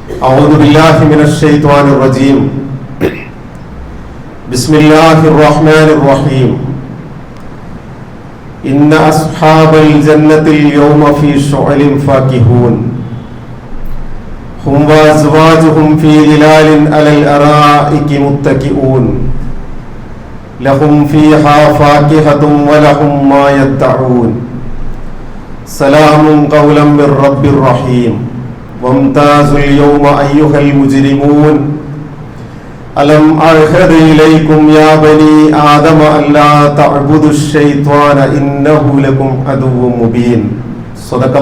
أعوذ بالله من الشيطان الرجيم. بسم الله الرحمن الرحيم. إن أصحاب الجنة اليوم في شغل فاكهون هم وأزواجهم في ظلال على الأرائك متكئون لهم فيها فاكهة ولهم ما يدعون سلام قولا من رب رحيم. وامتازوا اليوم أيها المجرمون ألم أعهد إليكم يا بني آدم ألا تعبدوا الشيطان إنه لكم عدو مبين. صدق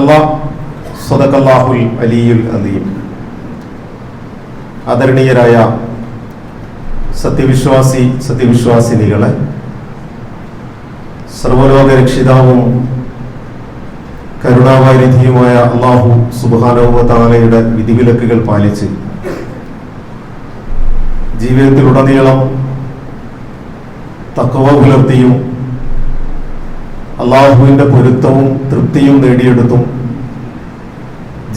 الله العلي العظيم. ആദരണീയരായ സത്യവിശ്വാസിനികളെ, സർവലോക രക്ഷിതാവും കരുണാവാരിധിയുമായ അല്ലാഹു സുബ്ഹാനഹു വ തആലയുടെ വിധിവിലക്കുകൾ പാലിച്ച് ജീവിതത്തിലുടനീളം തഖ്വ പുലർത്തിയും അല്ലാഹുവിന്റെ പൊരുത്തവും തൃപ്തിയും നേടിയെടുത്തും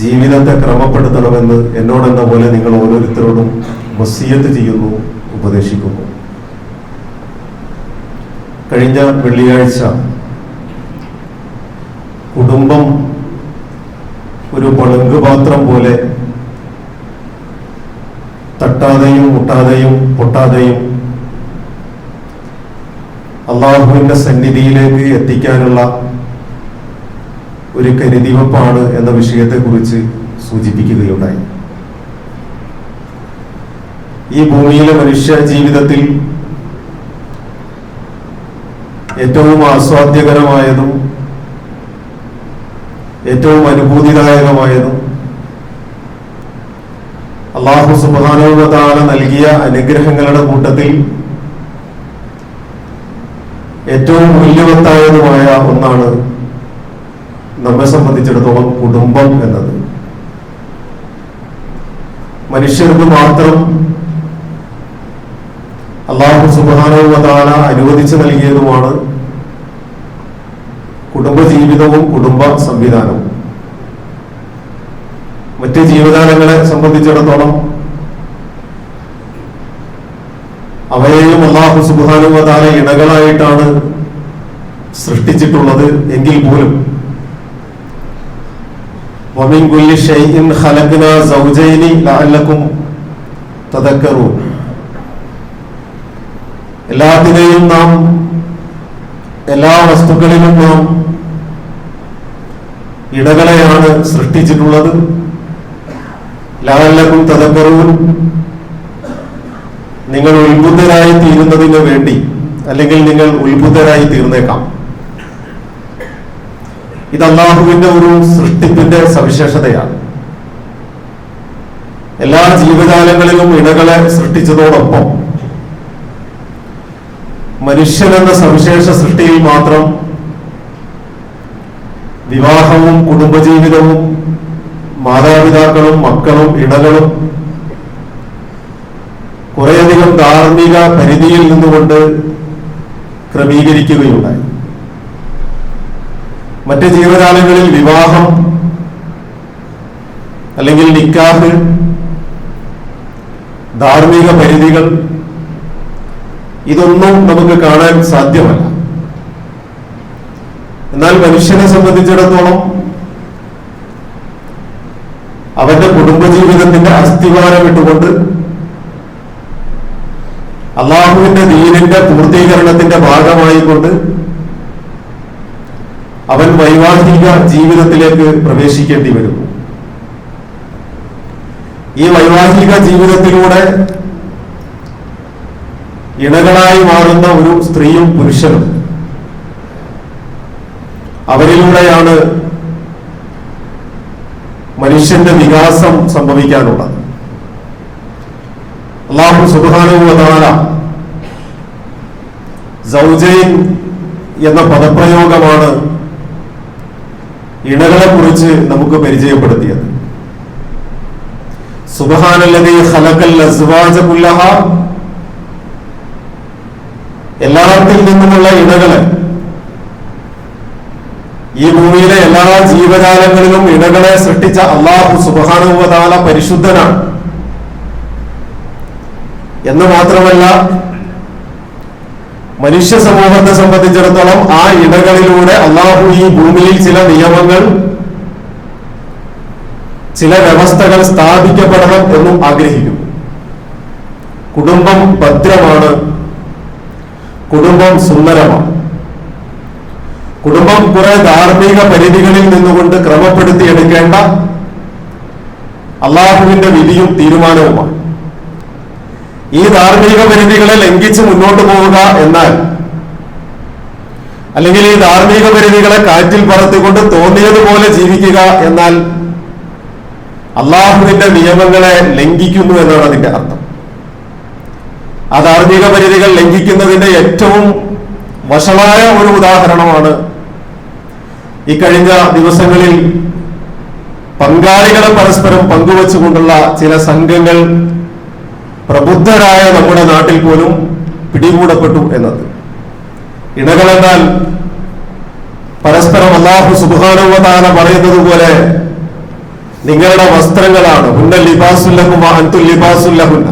ജീവിതത്തെ ക്രമപ്പെടുത്തണമെന്ന് എന്നോടെന്ന പോലെ നിങ്ങൾ ഓരോരുത്തരോടും വസിയത്ത് ചെയ്യുന്നു, ഉപദേശിക്കുന്നു. കഴിഞ്ഞ വെള്ളിയാഴ്ച കുടുംബം ഒരു പളുങ്കുപാത്രം പോലെ തട്ടാതെയും മുട്ടാതെയും പൊട്ടാതെയും അള്ളാഹുവിന്റെ സന്നിധിയിലേക്ക് എത്തിക്കാനുള്ള ഒരു കരുതിവെപ്പാണ് എന്ന വിഷയത്തെക്കുറിച്ച് സൂചിപ്പിക്കുകയുണ്ടായി. ഈ ഭൂമിയിലെ മനുഷ്യ ജീവിതത്തിൽ ഏറ്റവും ആസ്വാദ്യകരമായതും ഏറ്റവും അനുഭൂതിദായകമായതും അല്ലാഹു സുബ്ഹാനഹു വ തആല നൽകിയ അനുഗ്രഹങ്ങളുടെ കൂട്ടത്തിൽ ഏറ്റവും മൂല്യവത്തായതുമായ ഒന്നാണ് നമ്മെ സംബന്ധിച്ചിടത്തോളം കുടുംബം എന്നത്. മനുഷ്യർക്ക് മാത്രം അല്ലാഹു സുബ്ഹാനഹു വ തആല അനുവദിച്ചു നൽകിയതുമാണ് കുടുംബജീവിതവും കുടുംബ സംവിധാനവും. മറ്റ് ജീവജാലങ്ങളെ സംബന്ധിച്ചിടത്തോളം അവയെയും അല്ലാഹു സുബ്ഹാനഹു വ തആല ഇണകളായിട്ടാണ് സൃഷ്ടിച്ചിട്ടുള്ളത് എങ്കിൽ പോലും വമിൻ കുല്ലി ഷൈഇൻ ഖലഖ്നാ സൗജൈനി ലഅല്ലകും തദക്കറൂൻ. എല്ലാത്തിനെയും നാം, എല്ലാ വസ്തുക്കളിലും നാം ഇണകളെയാണ് സൃഷ്ടിച്ചിട്ടുള്ളത്. ലഅല്ലകും തദക്കറൂൻ, നിങ്ങൾ ഉത്ബുദ്ധരായി തീരുന്നതിന് വേണ്ടി, അല്ലെങ്കിൽ നിങ്ങൾ ഉത്ബുദ്ധരായി തീർന്നേക്കാം. ഇത് അല്ലാഹുവിന്റെ ഒരു സൃഷ്ടിപ്പിന്റെ സവിശേഷതയാണ്. എല്ലാ ജീവജാലങ്ങളിലും ഇണകളെ സൃഷ്ടിച്ചതോടൊപ്പം മനുഷ്യനെന്ന സവിശേഷ സൃഷ്ടിയിൽ മാത്രം വിവാഹവും കുടുംബജീവിതവും മാതാപിതാക്കളും മക്കളും ഇണകളും കുറേയധികം ധാർമ്മിക പരിധിയിൽ നിന്നുകൊണ്ട് ക്രമീകരിക്കുകയുണ്ടായി. മറ്റ് ജീവജാലങ്ങളിൽ വിവാഹം അല്ലെങ്കിൽ നിക്കാഹ്, ധാർമ്മിക പരിധികൾ, ഇതൊന്നും നമുക്ക് കാണാൻ സാധ്യമല്ല. എന്നാൽ മനുഷ്യനെ സംബന്ധിച്ചിടത്തോളം അവന്റെ കുടുംബജീവിതത്തിന്റെ അസ്ഥിവാരം ഇട്ടുകൊണ്ട് അള്ളാഹുവിന്റെ ദീനിന്റെ പൂർത്തീകരണത്തിന്റെ ഭാഗമായിക്കൊണ്ട് അവൻ വൈവാഹിക ജീവിതത്തിലേക്ക് പ്രവേശിക്കേണ്ടി വരുന്നു. ഈ വൈവാഹിക ജീവിതത്തിലൂടെ ഇണകളായി മാറുന്ന ഒരു സ്ത്രീയും പുരുഷനും, അവരിലൂടെയാണ് മനുഷ്യന്റെ വികാസം സംഭവിക്കാനുള്ളത്. അല്ലാഹു സുബ്ഹാനഹു വ തആല സൗജൈൻ എന്ന പദപ്രയോഗമാണ് ഇണകളെ കുറിച്ച് നമുക്ക് പരിചയപ്പെടുത്തിയത്. സുബ്ഹാനല്ലദീ ഖലഖൽ അസ്വാജ കുല്ലഹാ, എല്ലാത്തിൽ നിന്നുമുള്ള ഇണകളെ ഈ ഭൂമിയിലെ എല്ലാ ജീവജാലങ്ങളിലും ഇണകളെ സൃഷ്ടിച്ച അല്ലാഹു സുബ്ഹാനഹു വ തആല പരിശുദ്ധനാണ് എന്ന് മാത്രമല്ല, മനുഷ്യ സമൂഹത്തെ സംബന്ധിച്ചിടത്തോളം ആ ഇണകളിലൂടെ അല്ലാഹു ഈ ഭൂമിയിൽ ചില നിയമങ്ങൾ, ചില വ്യവസ്ഥകൾ സ്ഥാപിക്കപ്പെടണം എന്നും ആഗ്രഹിക്കുന്നു. കുടുംബം ഭദ്രമാണ്, കുടുംബം സുന്ദരമാണ്. കുടുംബം കുറെ ധാർമ്മിക പരിധികളിൽ നിന്നുകൊണ്ട് ക്രമപ്പെടുത്തിയെടുക്കേണ്ട അള്ളാഹുവിന്റെ വിധിയും തീരുമാനവുമാണ്. ഈ ധാർമ്മിക പരിധികളെ ലംഘിച്ച് മുന്നോട്ട് പോവുക എന്നാൽ, അല്ലെങ്കിൽ ഈ ധാർമ്മിക പരിധികളെ കാറ്റിൽ പറത്തിക്കൊണ്ട് തോന്നിയതുപോലെ ജീവിക്കുക എന്നാൽ അള്ളാഹുവിന്റെ നിയമങ്ങളെ ലംഘിക്കുന്നു എന്നാണ് അതിന്റെ അർത്ഥം. ആ ധാർമ്മിക പരിധികൾ ലംഘിക്കുന്നതിന്റെ ഏറ്റവും വഷളായ ഒരു ഉദാഹരണമാണ് ഇക്കഴിഞ്ഞ ദിവസങ്ങളിൽ പങ്കാളികളെ പരസ്പരം പങ്കുവച്ചുകൊണ്ടുള്ള ചില സംഘങ്ങൾ പ്രബുദ്ധരായ നമ്മുടെ നാട്ടിൽ പോലും പിടികൂടപ്പെട്ടു എന്നത്. ഇണകളെന്നാൽ പരസ്പരം അല്ലാഹു സുബ്ഹാനഹു വ തആല പറയുന്നത് പോലെ നിങ്ങളുടെ വസ്ത്രങ്ങളാണ്. ഹുന്ന ലിബാസുൽ ലക്കും വ അൻതും ലിബാസുൽ ലഹുന്ന.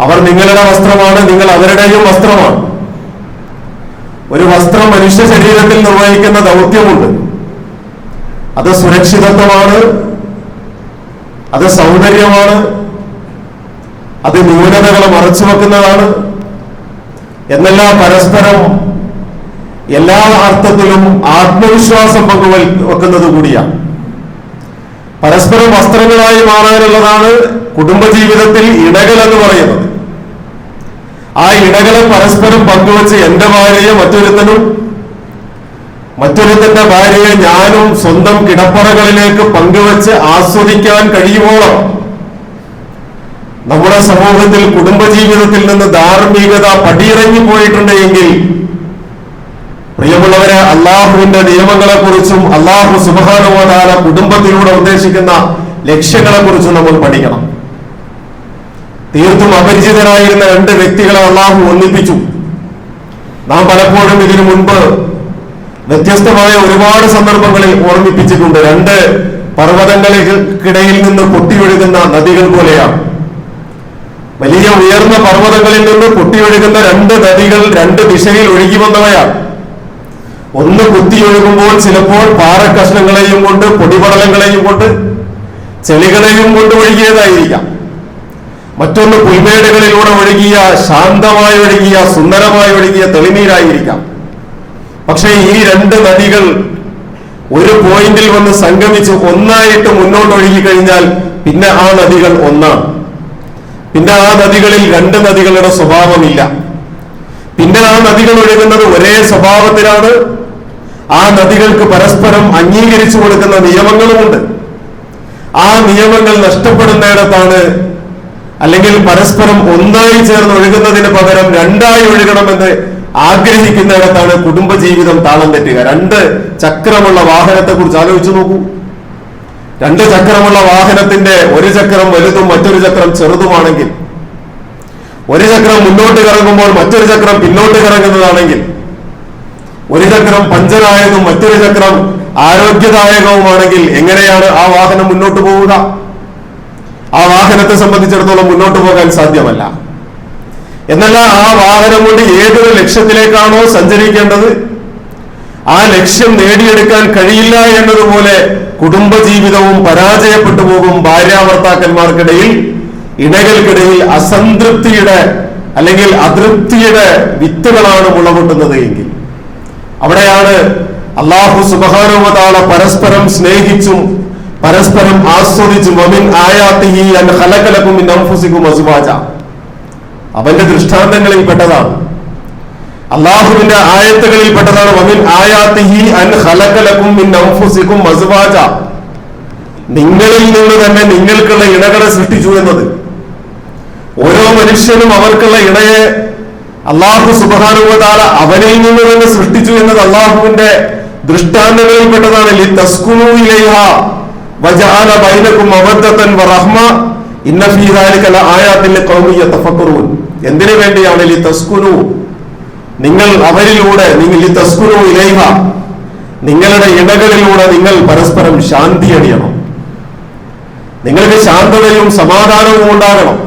അവർ നിങ്ങളുടെ വസ്ത്രമാണ്, നിങ്ങൾ അവരുടെയും വസ്ത്രമാണ്. ഒരു വസ്ത്രം മനുഷ്യ ശരീരത്തിൽ നിർവഹിക്കുന്ന ദൗത്യമുണ്ട്. അത് സുരക്ഷിതത്വമാണ്, അത് സൗന്ദര്യമാണ്, അത് ന്യൂനതകളെ മറച്ചു വെക്കുന്നതാണ് എന്നെല്ലാം പരസ്പരം എല്ലാ അർത്ഥത്തിലും ആത്മവിശ്വാസം പങ്കുവെക്കുന്നത് കൂടിയാണ്. പരസ്പരം വസ്ത്രങ്ങളായി മാറാനുള്ളതാണ് കുടുംബജീവിതത്തിൽ ഇണകൾ എന്ന് പറയുന്നത്. ആ ഇണകളെ പരസ്പരം പങ്കുവെച്ച് എന്റെ ഭാര്യയെ മറ്റൊരുത്തനും, മറ്റൊരുത്തന്റെ ഭാര്യയെ ഞാനും സ്വന്തം കിടപ്പറകളിലേക്ക് പങ്കുവെച്ച് ആസ്വദിക്കാൻ കഴിയുമോളം നമ്മുടെ സമൂഹത്തിൽ കുടുംബജീവിതത്തിൽ നിന്ന് ധാർമ്മികത പടിയിറങ്ങി പോയിട്ടുണ്ട് എങ്കിൽ, പ്രിയമുള്ളവരെ, അള്ളാഹുവിന്റെ നിയമങ്ങളെ കുറിച്ചും അള്ളാഹു സുബ്ഹാനഹു വ തആല കുടുംബത്തിലൂടെ ഉദ്ദേശിക്കുന്ന ലക്ഷ്യങ്ങളെ കുറിച്ചും നമ്മൾ പഠിക്കണം. തീർത്തും അപരിചിതരായിരുന്ന രണ്ട് വ്യക്തികളെ അള്ളാഹു ഒന്നിപ്പിച്ചു. നാം പലപ്പോഴും ഇതിനു മുൻപ് വ്യത്യസ്തമായ ഒരുപാട് സന്ദർഭങ്ങളിൽ ഓർമ്മിപ്പിച്ചിട്ടുണ്ട്. രണ്ട് പർവ്വതങ്ങൾക്കിടയിൽ നിന്ന് പൊട്ടിയൊഴുകുന്ന നദികൾ പോലെയാണ്. വലിയ ഉയർന്ന പർവ്വതങ്ങളിൽ നിന്ന് പൊട്ടിയൊഴുകുന്ന രണ്ട് നദികൾ രണ്ട് ദിശയിൽ ഒഴുകി വന്നവയാണ്. ഒന്ന് കുത്തിയൊഴുകുമ്പോൾ ചിലപ്പോൾ പാറക്കഷ്ണങ്ങളെയും കൊണ്ട്, പൊടിപടലങ്ങളെയും കൊണ്ട്, ചെളികളെയും കൊണ്ട് ഒഴുകിയതായിരിക്കാം. മറ്റൊന്ന് പുൽമേടുകളിലൂടെ ഒഴുകിയ, ശാന്തമായി ഒഴുകിയ, സുന്ദരമായി ഒഴുകിയ തെളിനീരായിരിക്കാം. പക്ഷേ ഈ രണ്ട് നദികൾ ഒരു പോയിന്റിൽ വന്ന് സംഗമിച്ച് ഒന്നായിട്ട് മുന്നോട്ട് ഒഴുകി കഴിഞ്ഞാൽ പിന്നെ ആ നദികൾ ഒന്നാണ്. പിന്നെ ആ നദികളിൽ രണ്ട് നദികളുടെ സ്വഭാവമില്ല. പിന്നെ ആ നദികൾ ഒഴുകുന്നത് ഒരേ സ്വഭാവത്തിലാണ്. ആ നദികൾക്ക് പരസ്പരം അംഗീകരിച്ചു കൊടുക്കുന്ന നിയമങ്ങളുമുണ്ട്. ആ നിയമങ്ങൾ നഷ്ടപ്പെടുന്നിടത്താണ്, അല്ലെങ്കിൽ പരസ്പരം ഒന്നായി ചേർന്ന് ഒഴുകുന്നതിന് പകരം രണ്ടായി ഒഴുകണമെന്ന് ആഗ്രഹിക്കുന്നിടത്താണ് കുടുംബജീവിതം താളം തെറ്റുക. രണ്ട് ചക്രമുള്ള വാഹനത്തെ കുറിച്ച് ആലോചിച്ചു നോക്കൂ. രണ്ട് ചക്രമുള്ള വാഹനത്തിന്റെ ഒരു ചക്രം വലുതും മറ്റൊരു ചക്രം ചെറുതുമാണെങ്കിൽ, ഒരു ചക്രം മുന്നോട്ട് കറങ്ങുമ്പോൾ മറ്റൊരു ചക്രം പിന്നോട്ട് കറങ്ങുന്നതാണെങ്കിൽ, ഒരു ചക്രം പഞ്ചറായതും മറ്റൊരു ചക്രം ആരോഗ്യദായകവുമാണെങ്കിൽ എങ്ങനെയാണ് ആ വാഹനം മുന്നോട്ട് പോവുക? ആ വാഹനത്തെ സംബന്ധിച്ചിടത്തോളം മുന്നോട്ട് പോകാൻ സാധ്യമല്ല. എന്നല്ല, ആ വാഹനം കൊണ്ട് ഏതൊരു ലക്ഷ്യത്തിലേക്കാണോ സഞ്ചരിക്കേണ്ടത് ആ ലക്ഷ്യം നേടിയെടുക്കാൻ കഴിയില്ല എന്നതുപോലെ കുടുംബജീവിതവും പരാജയപ്പെട്ടു പോകും. ഭാര്യാഭർത്താക്കന്മാർക്കിടയിൽ, ഇണകൾക്കിടയിൽ അസംതൃപ്തിയുടെ അല്ലെങ്കിൽ അതൃപ്തിയുടെ വിത്തുകളാണ് മുളപൊട്ടുന്നത് എങ്കിൽ, അവിടെയാണ് അല്ലാഹു സുബ്ഹാനഹു വ തആല പരസ്പരം സ്നേഹിച്ചും പരസ്പരം ആസ്വദിച്ചും വമിൻ ആയാതിഹി അൻ ഖലഖ ലക്കും മിൻ അൻഫുസികും അസ്വാജ, അവന്റെ ദൃഷ്ടാന്തങ്ങളിൽ പെട്ടതാണ്, അല്ലാഹുവിന്റെ ആയത്തുകളിൽ പെട്ടതാണ്. വമിൻ ആയാതിഹി അൻ ഖലഖ ലക്കും മിൻ അൻഫുസികും അസ്വാജ, നിങ്ങളിൽ നിന്ന് തന്നെ നിങ്ങൾക്കുള്ള ഇണകളെ സൃഷ്ടിച്ചു എന്നത്. ഓരോ മനുഷ്യനും അവർക്കുള്ള ഇണയെ അല്ലാഹു സുബ്ഹാനഹു വ തആല അവനിൽ നിന്ന് തന്നെ സൃഷ്ടിച്ചു എന്നത് അല്ലാഹുവിന്റെ ദൃഷ്ടാന്തങ്ങളിൽ പെട്ടതാണ്. ലിതസ്കുനൂ ഇലൈഹാ വജഅല ബൈനകും മവദ്ദതൻ വറഹ്മ ഇന്ന ഫീ ദാലിക ലആയാതിൻ ലിഖൗമി യതഫക്കറൂൻ. എന്തിനു വേണ്ടിയാണ്? ലിതസ്കുനൂ, നിങ്ങൾ അവരിലൂടെ, നിങ്ങൾ ലിതസ്കുനൂ ഇലൈഹാ, നിങ്ങളുടെ ഇണകളിലൂടെ നിങ്ങൾ പരസ്പരം ശാന്തി അണിയണം. നിങ്ങൾക്ക് ശാന്തതയും സമാധാനവും ഉണ്ടാകണം.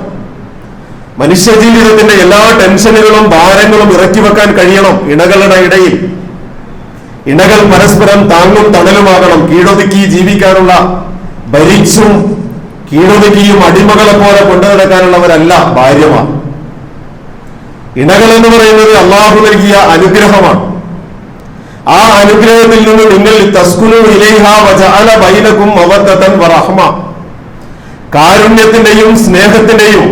മനുഷ്യജീവിതത്തിന്റെ എല്ലാ ടെൻഷനുകളും ഭാരങ്ങളും ഇറക്കി വെക്കാൻ കഴിയണം ഇണകളുടെ ഇടയിൽ. ഇണകൾ പരസ്പരം താങ്ങും തണലുമാകണം. കീഴൊതുക്കി ജീവിക്കാനുള്ള, ഭരിച്ചും കീഴൊതുക്കിയും അടിമകളെ പോലെ കൊണ്ടു നടക്കാനുള്ളവരല്ല ഭാര്യമാർ. ഇണകൾ എന്ന് പറയുന്നത് അള്ളാഹു നൽകിയ അനുഗ്രഹമാണ്. ആ അനുഗ്രഹത്തിൽ നിന്ന് നിങ്ങൾ തസ്കുനു ഇലൈഹ വജഅല ബൈനകും മവദ്ദതൻ വറഹ്മ, കാരുണ്യത്തിന്റെയും സ്നേഹത്തിന്റെയും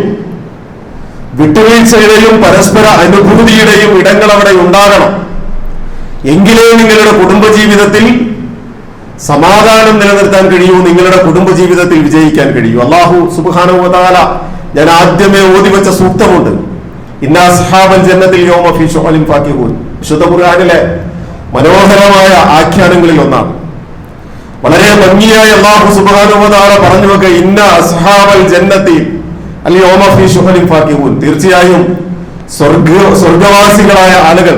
വിട്ടുവീഴ്ചയുടെയും പരസ്പര അനുഭൂതിയുടെയും ഇടങ്ങൾ അവിടെ ഉണ്ടാകണം. എങ്കിലേ നിങ്ങളുടെ കുടുംബജീവിതത്തിൽ സമാധാനം നിലനിർത്താൻ കഴിയൂ, നിങ്ങളുടെ കുടുംബജീവിതത്തിൽ വിജയിക്കാൻ കഴിയൂ. അല്ലാഹു സുബ്ഹാനഹു വ തആല ഞാൻ ആദ്യമേ ഓതിവെച്ച സൂക്തമുണ്ട്, ഇന്ന അസ്ഹാബൽ ജന്നത്തിൽ യൗമ ഫീ ശുഅലിൻ ഫാകിഹൂൻ. വിശുദ്ധ ഖുർആനിലെ മനോഹരമായ ആഖ്യാനങ്ങളിൽ ഒന്നാണ്. വളരെ ഭംഗിയായി അല്ലാഹു സുബ്ഹാനഹു വ തആല പറഞ്ഞു വെക്കുക, ഇന്ന അസ്ഹാബൽ ജന്നത്തിൽ അൽ യൗമ ഫീ ശുഅലിൻ ഫാകിഹൂൻ. തീർച്ചയായും സ്വർഗവാസികളായ ആളുകൾ,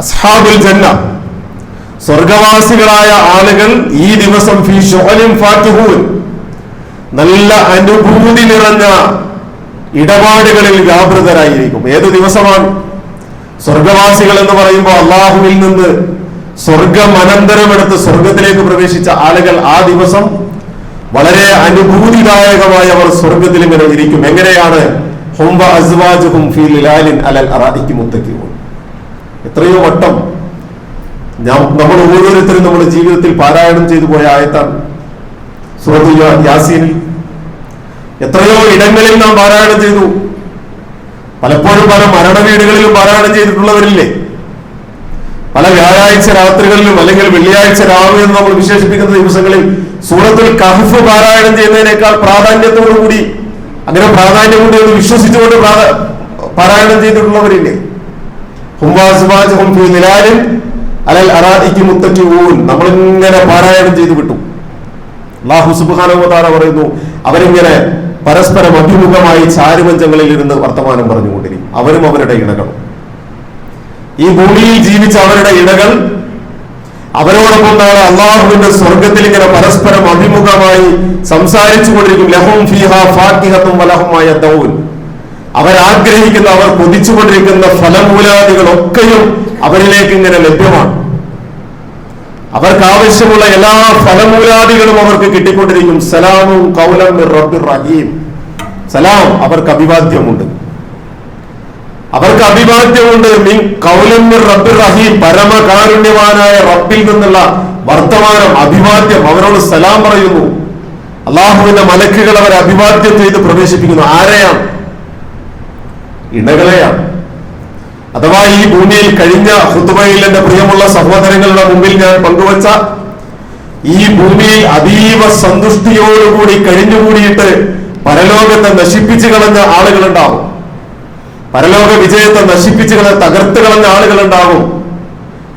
അസ്ഹാബുൽ ജന്ന, സ്വർഗവാസികളായ ആളുകൾ ഈ ദിവസം ഫീ ശുഅലിൻ ഫാകിഹൂൻ, നല്ല അനുഭൂതി നിറഞ്ഞ ഇടപാടുകളിൽ വ്യാപൃതരായിരിക്കും. ഏതു ദിവസമാണ്? സ്വർഗവാസികൾ എന്ന് പറയുമ്പോൾ അള്ളാഹുവിൽ നിന്ന് സ്വർഗം അനന്തരമെടുത്ത് സ്വർഗത്തിലേക്ക് പ്രവേശിച്ച ആളുകൾ ആ ദിവസം വളരെ അനുഭൂതിദായകമായി അവർ സ്വർഗത്തിൽ ഇങ്ങനെ ഇരിക്കും. എങ്ങനെയാണ്? ഹും വ അസ്വാജുഹും ഫീ ലിലാലിൻ അലൽ അറാഇകി മുത്തഖിഊൻ. എത്രയോ വട്ടം നമ്മൾ ഓരോരുത്തരും നമ്മുടെ ജീവിതത്തിൽ പാരായണം ചെയ്തു പോയ ആയത്താണ് സൂറത്തുൽ യാസീനിൽ. എത്രയോ ഇടങ്ങളിൽ നാം പാരായണം ചെയ്തു. പലപ്പോഴും പല മരണ വീടുകളിലും പാരായണം ചെയ്തിട്ടുള്ളവരില്ലേ? പല വ്യാഴാഴ്ച രാത്രികളിലും അല്ലെങ്കിൽ വെള്ളിയാഴ്ച രാവിലെ എന്ന് നമ്മൾ വിശേഷിപ്പിക്കുന്ന ദിവസങ്ങളിൽ സൂറത്തുൽ കഹ്ഫ് പാരായണം ചെയ്യുന്നതിനേക്കാൾ പ്രാധാന്യത്തോടുകൂടി, അങ്ങനെ പ്രാധാന്യം കൊണ്ട് എന്ന് വിശ്വസിച്ചുകൊണ്ട് പാരായണം ചെയ്തിട്ടുള്ളവരില്ലേ? ഹും വ അസ്വാജുഹും ഫീ ലിലാലിൻ അലൽ അറാഇകി മുത്തഖിഊൻ. നമ്മളിങ്ങനെ പാരായണം ചെയ്തു വിട്ടു. അല്ലാഹു സുബ്ഹാനഹു വ തആല പറയുന്നു, അവരിങ്ങനെ പരസ്പരം അഭിമുഖമായി ചാരുമഞ്ചങ്ങളിൽ ഇരുന്ന് വർത്തമാനം പറഞ്ഞുകൊണ്ടിരിക്കും, അവരും അവരുടെ ഇണകളും. ഈ ഭൂമിയിൽ ജീവിച്ച അവരുടെ ഇണകൾ അവരോടൊപ്പം നാളെ അള്ളാഹുവിന്റെ സ്വർഗത്തിൽ ഇങ്ങനെ പരസ്പരം അഭിമുഖമായി സംസാരിച്ചു കൊണ്ടിരിക്കും. ലഹും ഫീഹാ ഫാകിഹത്തും വലഹും മാ യദഊൻ. അവരാഗ്രഹിക്കുന്ന, അവർ കൊതിച്ചുകൊണ്ടിരിക്കുന്ന ഫലമൂലാദികളൊക്കെയും അവരിലേക്ക് ഇങ്ങനെ ലഭ്യമാണ്. അവർക്ക് ആവശ്യമുള്ള എല്ലാ ഫലമൂലാദികളും അവർക്ക് കിട്ടിക്കൊണ്ടിരിക്കും. സലാമും ഖൗലൻ മിർ റബ്ബിർ റഹീം. സലാം, അവർക്ക് അഭിവാദ്യമുണ്ട്. അവർക്ക് അഭിവാദ്യമുണ്ട്. മിൻ ഖൗലൻ മിർ റബ്ബിർ റഹീം, പരമകാരുണ്യവാനായ റബ്ബിൽ നിന്നുള്ള വർത്തമാനം, അഭിവാദ്യം. അവരോട് സലാം പറയുന്നു. അള്ളാഹുവിന്റെ മലക്കുകൾ അവരെ അഭിവാദ്യം ചെയ്ത് പ്രവേശിപ്പിക്കുന്നു. ആരെയാണ്? ഇണകളെയാണ്. അഥവാ ഈ ഭൂമിയിൽ കഴിഞ്ഞ ഖുതുബയിൽ എന്റെ പ്രിയമുള്ള സഹോദരങ്ങളുടെ മുമ്പിൽ ഞാൻ പങ്കുവച്ച ഈ ഭൂമിയിൽ അതീവ സന്തുഷ്ടിയോടുകൂടി കഴിഞ്ഞുകൂടിയിട്ട് പരലോകത്തെ നശിപ്പിച്ചു കളഞ്ഞ ആളുകളുണ്ടാവും. പരലോക വിജയത്തെ നശിപ്പിച്ചു കളഞ്ഞ, തകർത്ത് കളഞ്ഞ ആളുകളുണ്ടാവും.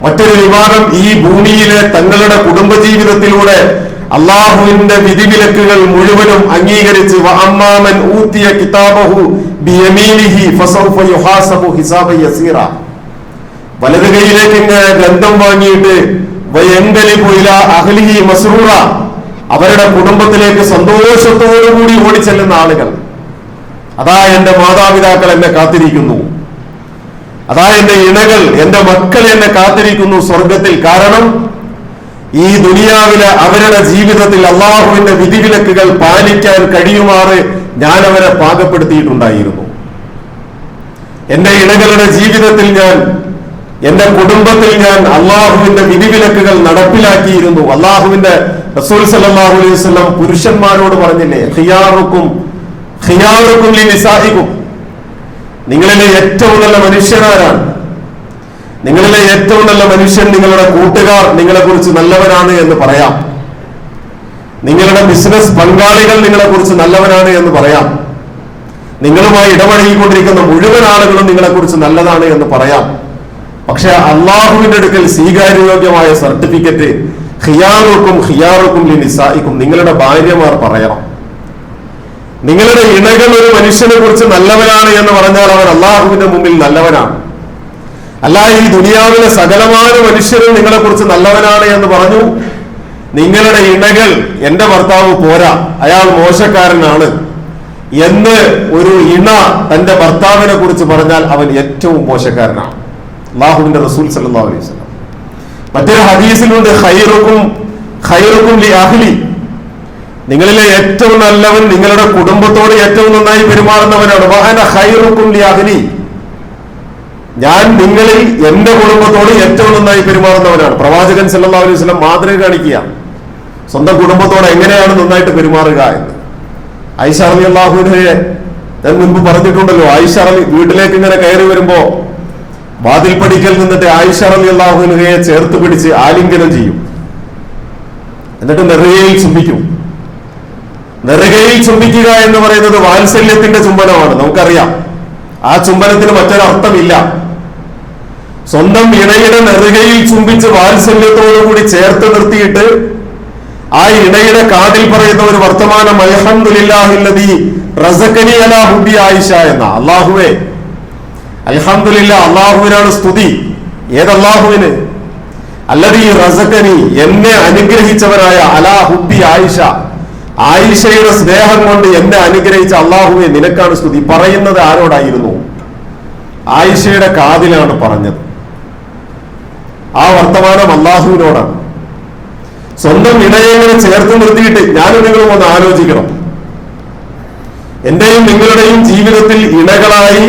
മറ്റൊരു വിഭാഗം ഈ ഭൂമിയിലെ തങ്ങളുടെ കുടുംബജീവിതത്തിലൂടെ അള്ളാഹുവിന്റെ വിധിവിലക്കുകൾ മുഴുവനും അംഗീകരിച്ച് വഅമ്മാമൻ ഊതിയ കിതാബഹു ബിയമീനിഹി ഫസൗഫ യുഹാസബു ഹിസാബൻ യസീറ, വലത് കൈയിലേക്ക് ഇങ്ങനെ ഗ്രന്ഥം വാങ്ങിയിട്ട് വയൻഖലിബു ഇലാ അഹ്ലിഹി മസ്റൂറ, അവരുടെ കുടുംബത്തിലേക്ക് സന്തോഷത്തോടുകൂടി ഓടിച്ചെല്ലുന്ന ആളുകൾ. അതാ എന്റെ മാതാപിതാക്കൾ എന്നെ കാത്തിരിക്കുന്നു, അതാ എന്റെ ഇണകൾ, എന്റെ മക്കൾ എന്നെ കാത്തിരിക്കുന്നു സ്വർഗത്തിൽ. കാരണം ഈ ദുനിയാവിലെ അവരുടെ ജീവിതത്തിൽ അള്ളാഹുവിന്റെ വിധിവിലക്കുകൾ പാലിക്കാൻ കഴിയുമാറ് ഞാൻ അവരെ പാകപ്പെടുത്തിയിട്ടുണ്ടായിരുന്നു. എന്റെ ഇണകളുടെ ജീവിതത്തിൽ ഞാൻ, എന്റെ കുടുംബത്തിൽ ഞാൻ അള്ളാഹുവിന്റെ വിധിവിലക്കുകൾ നടപ്പിലാക്കിയിരുന്നു. അള്ളാഹുവിന്റെ റസൂൽ സല്ലല്ലാഹു അലൈഹി വസല്ലം പുരുഷന്മാരോട് പറഞ്ഞില്ലേ, ഖിയാറുക്കും ലിനിസാഇകും, നിങ്ങളിലെ ഏറ്റവും നല്ല മനുഷ്യരാരാണ്? നിങ്ങളിലെ ഏറ്റവും നല്ല മനുഷ്യൻ നിങ്ങളുടെ കൂട്ടുകാർ നിങ്ങളെ കുറിച്ച് നല്ലവനാണ് എന്ന് പറയാം. നിങ്ങളുടെ ബിസിനസ് പങ്കാളികൾ നിങ്ങളെ കുറിച്ച് നല്ലവനാണ് എന്ന് പറയാം. നിങ്ങളുമായി ഇടപഴകിക്കൊണ്ടിരിക്കുന്ന മുഴുവൻ ആളുകളും നിങ്ങളെ കുറിച്ച് നല്ലതാണ് എന്ന് പറയാം. പക്ഷെ അള്ളാഹുവിന്റെ അടുക്കൽ സ്വീകാര്യോഗ്യമായ സർട്ടിഫിക്കറ്റ് ഖിയാറുക്കും ലിനിസാഇകും, നിങ്ങളുടെ ഭാര്യമാർ പറയണം. നിങ്ങളുടെ ഇണകൾ ഒരു മനുഷ്യനെ കുറിച്ച് നല്ലവനാണ് എന്ന് പറഞ്ഞാൽ അവൻ അള്ളാഹുവിന്റെ മുമ്പിൽ നല്ലവനാണ്. അല്ല, ഈ ദുനിയാവിലെ സകലമായ മനുഷ്യരും നിങ്ങളെ കുറിച്ച് നല്ലവനാണ് എന്ന് പറഞ്ഞു, നിങ്ങളുടെ ഇണകൾ എന്റെ ഭർത്താവ് പോരാ, അയാൾ മോശക്കാരനാണ് എന്ന് ഒരു ഇണ തന്റെ ഭർത്താവിനെ കുറിച്ച് പറഞ്ഞാൽ അവൻ ഏറ്റവും മോശക്കാരനാണ്. അല്ലാഹുവിന്റെ റസൂൽ സല്ലല്ലാഹു അലൈഹി വസല്ലം മറ്റൊരു ഹദീസിലുണ്ട്, ഖൈറുക്കും ലി അഹ്ലി, നിങ്ങളിലെ ഏറ്റവും നല്ലവൻ നിങ്ങളുടെ കുടുംബത്തോട് ഏറ്റവും നന്നായി പെരുമാറുന്നവനാണ്. വഅന ഖൈറുക്കും ലി അഹ്ലി, ഞാൻ നിങ്ങളിൽ എന്റെ കുടുംബത്തോട് ഏറ്റവും നന്നായി പെരുമാറുന്നവനാണ്. പ്രവാചകൻ സല്ലല്ലാഹു അലൈഹി വസല്ലം മാതൃക കാണിക്കുക സ്വന്തം കുടുംബത്തോട് എങ്ങനെയാണ് നന്നായിട്ട് പെരുമാറുക എന്ന്. ആയിഷ റളിയല്ലാഹു അൻഹയെ ഞാൻ മുൻപ് പറഞ്ഞിട്ടുണ്ടല്ലോ, ആയിഷ വീട്ടിലേക്ക് ഇങ്ങനെ കയറി വരുമ്പോ വാതിൽപ്പടിക്കൽ നിന്നിട്ട് ആയിഷ റളിയല്ലാഹു അൻഹയെ ചേർത്ത് പിടിച്ച് ആലിംഗനം ചെയ്യും, എന്നിട്ട് നെറുകയിൽ ചുംബിക്കും. നെറുകയിൽ ചുംബിക്കുക എന്ന് പറയുന്നത് വാത്സല്യത്തിന്റെ ചുംബനമാണ്, നമുക്കറിയാം. ആ ചുംബനത്തിന് മറ്റൊരർത്ഥമില്ല. സ്വന്തം ഇണയുടെ നെറുകയിൽ ചുംബിച്ച് വാത്സല്യത്തോടുകൂടി ചേർത്ത് നിർത്തിയിട്ട് ആ ഇണയുടെ കാതിൽ പറയുന്ന ഒരു വർത്തമാനം, അൽഹംദുലില്ലാഹില്ലദീ റസഖനി അലാ ഹുബ്ബി ആയിഷ എന്ന. അല്ലാഹുവേ, അൽഹംദുലില്ലാ, അല്ലാഹുവിനാണ് സ്തുതി. ഏതല്ലാഹുവിന്? അല്ലദീ റസഖനി, എന്നെ അനുഗ്രഹിച്ചവനായ, അലാ ഹുബ്ബി ആയിഷ, ആയിഷയുടെ സ്നേഹം കൊണ്ട് എന്നെ അനുഗ്രഹിച്ച അല്ലാഹുവേ നിനക്കാണ് സ്തുതി. പറയുന്നത് ആരോടായിരുന്നു? ആയിഷയുടെ കാതിലാണ് പറഞ്ഞത്. ആ വർത്തമാനം അല്ലാഹുവിനോടാണ്. സ്വന്തം ഇണയെ ചേർത്ത് നിർത്തിയിട്ട് ഞാനും നിങ്ങളും ഒന്ന് ആലോചിക്കണം. എന്റെയും നിങ്ങളുടെയും ജീവിതത്തിൽ ഇണകളായി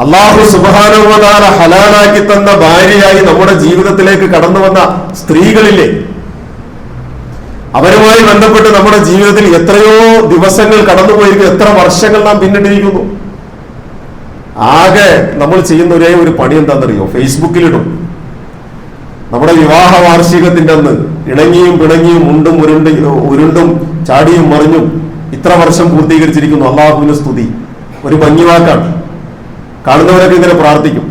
അല്ലാഹു സുബ്ഹാനഹു വ തആല ഹലാലാക്കി തന്ന ഭാര്യയായി നമ്മുടെ ജീവിതത്തിലേക്ക് കടന്നു വന്ന സ്ത്രീകളില്ലേ, അവരുമായി ബന്ധപ്പെട്ട് നമ്മുടെ ജീവിതത്തിൽ എത്രയോ ദിവസങ്ങൾ കടന്നുപോയിരിക്കുന്നു, എത്ര വർഷങ്ങൾ നാം പിന്നിട്ടിരിക്കുന്നു. ആകെ നമ്മൾ ചെയ്യുന്ന ഒരേ ഒരു പണി എന്താണെന്നറിയോ? ഫേസ്ബുക്കിലിടും. നമ്മുടെ വിവാഹ വാർഷികത്തിന്റെ അന്ന് ഇണങ്ങിയും പിണങ്ങിയും ഉരുണ്ടും ചാടിയും മറിഞ്ഞും ഇത്ര വർഷം പൂർത്തീകരിച്ചിരിക്കുന്നു. അല്ലാഹുവിന് സ്തുതി. ഒരു ഭംഗിവാക്കാണ്. കാണുന്നവരൊക്കെ ഇങ്ങനെ പ്രാർത്ഥിക്കും.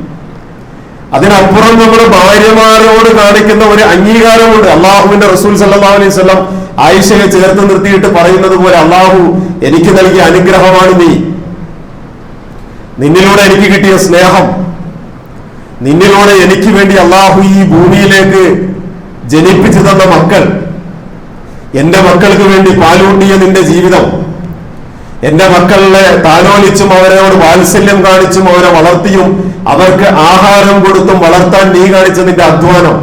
അതിനപ്പുറം നമ്മുടെ ഭാര്യമാരോട് കാണിക്കുന്ന ഒരു അംഗീകാരമുണ്ട്. അല്ലാഹുവിന്റെ റസൂൽ സല്ലല്ലാഹു അലൈഹി വസല്ലം ആയിഷയെ ചേർത്ത് നിർത്തിയിട്ട് പറയുന്നത് പോലെ, അല്ലാഹു എനിക്ക് നൽകിയ അനുഗ്രഹമാണ് നീ, നിന്നിലൂടെ എനിക്ക് കിട്ടിയ സ്നേഹം, നിന്നിലൂടെ എനിക്ക് വേണ്ടി അല്ലാഹു ഈ ഭൂമിയിലേക്ക് ജനിപ്പിച്ചു തന്ന മക്കൾ, എന്റെ മക്കൾക്ക് വേണ്ടി പാലൂട്ടിയ നിന്റെ ജീവിതം, എന്റെ മക്കളെ താലോലിച്ചും അവരോട് വാത്സല്യം കാണിച്ചും അവരെ വളർത്തിയും അവർക്ക് ആഹാരം കൊടുത്തും വളർത്താൻ നീ കാണിച്ച നിന്റെ അധ്വാനം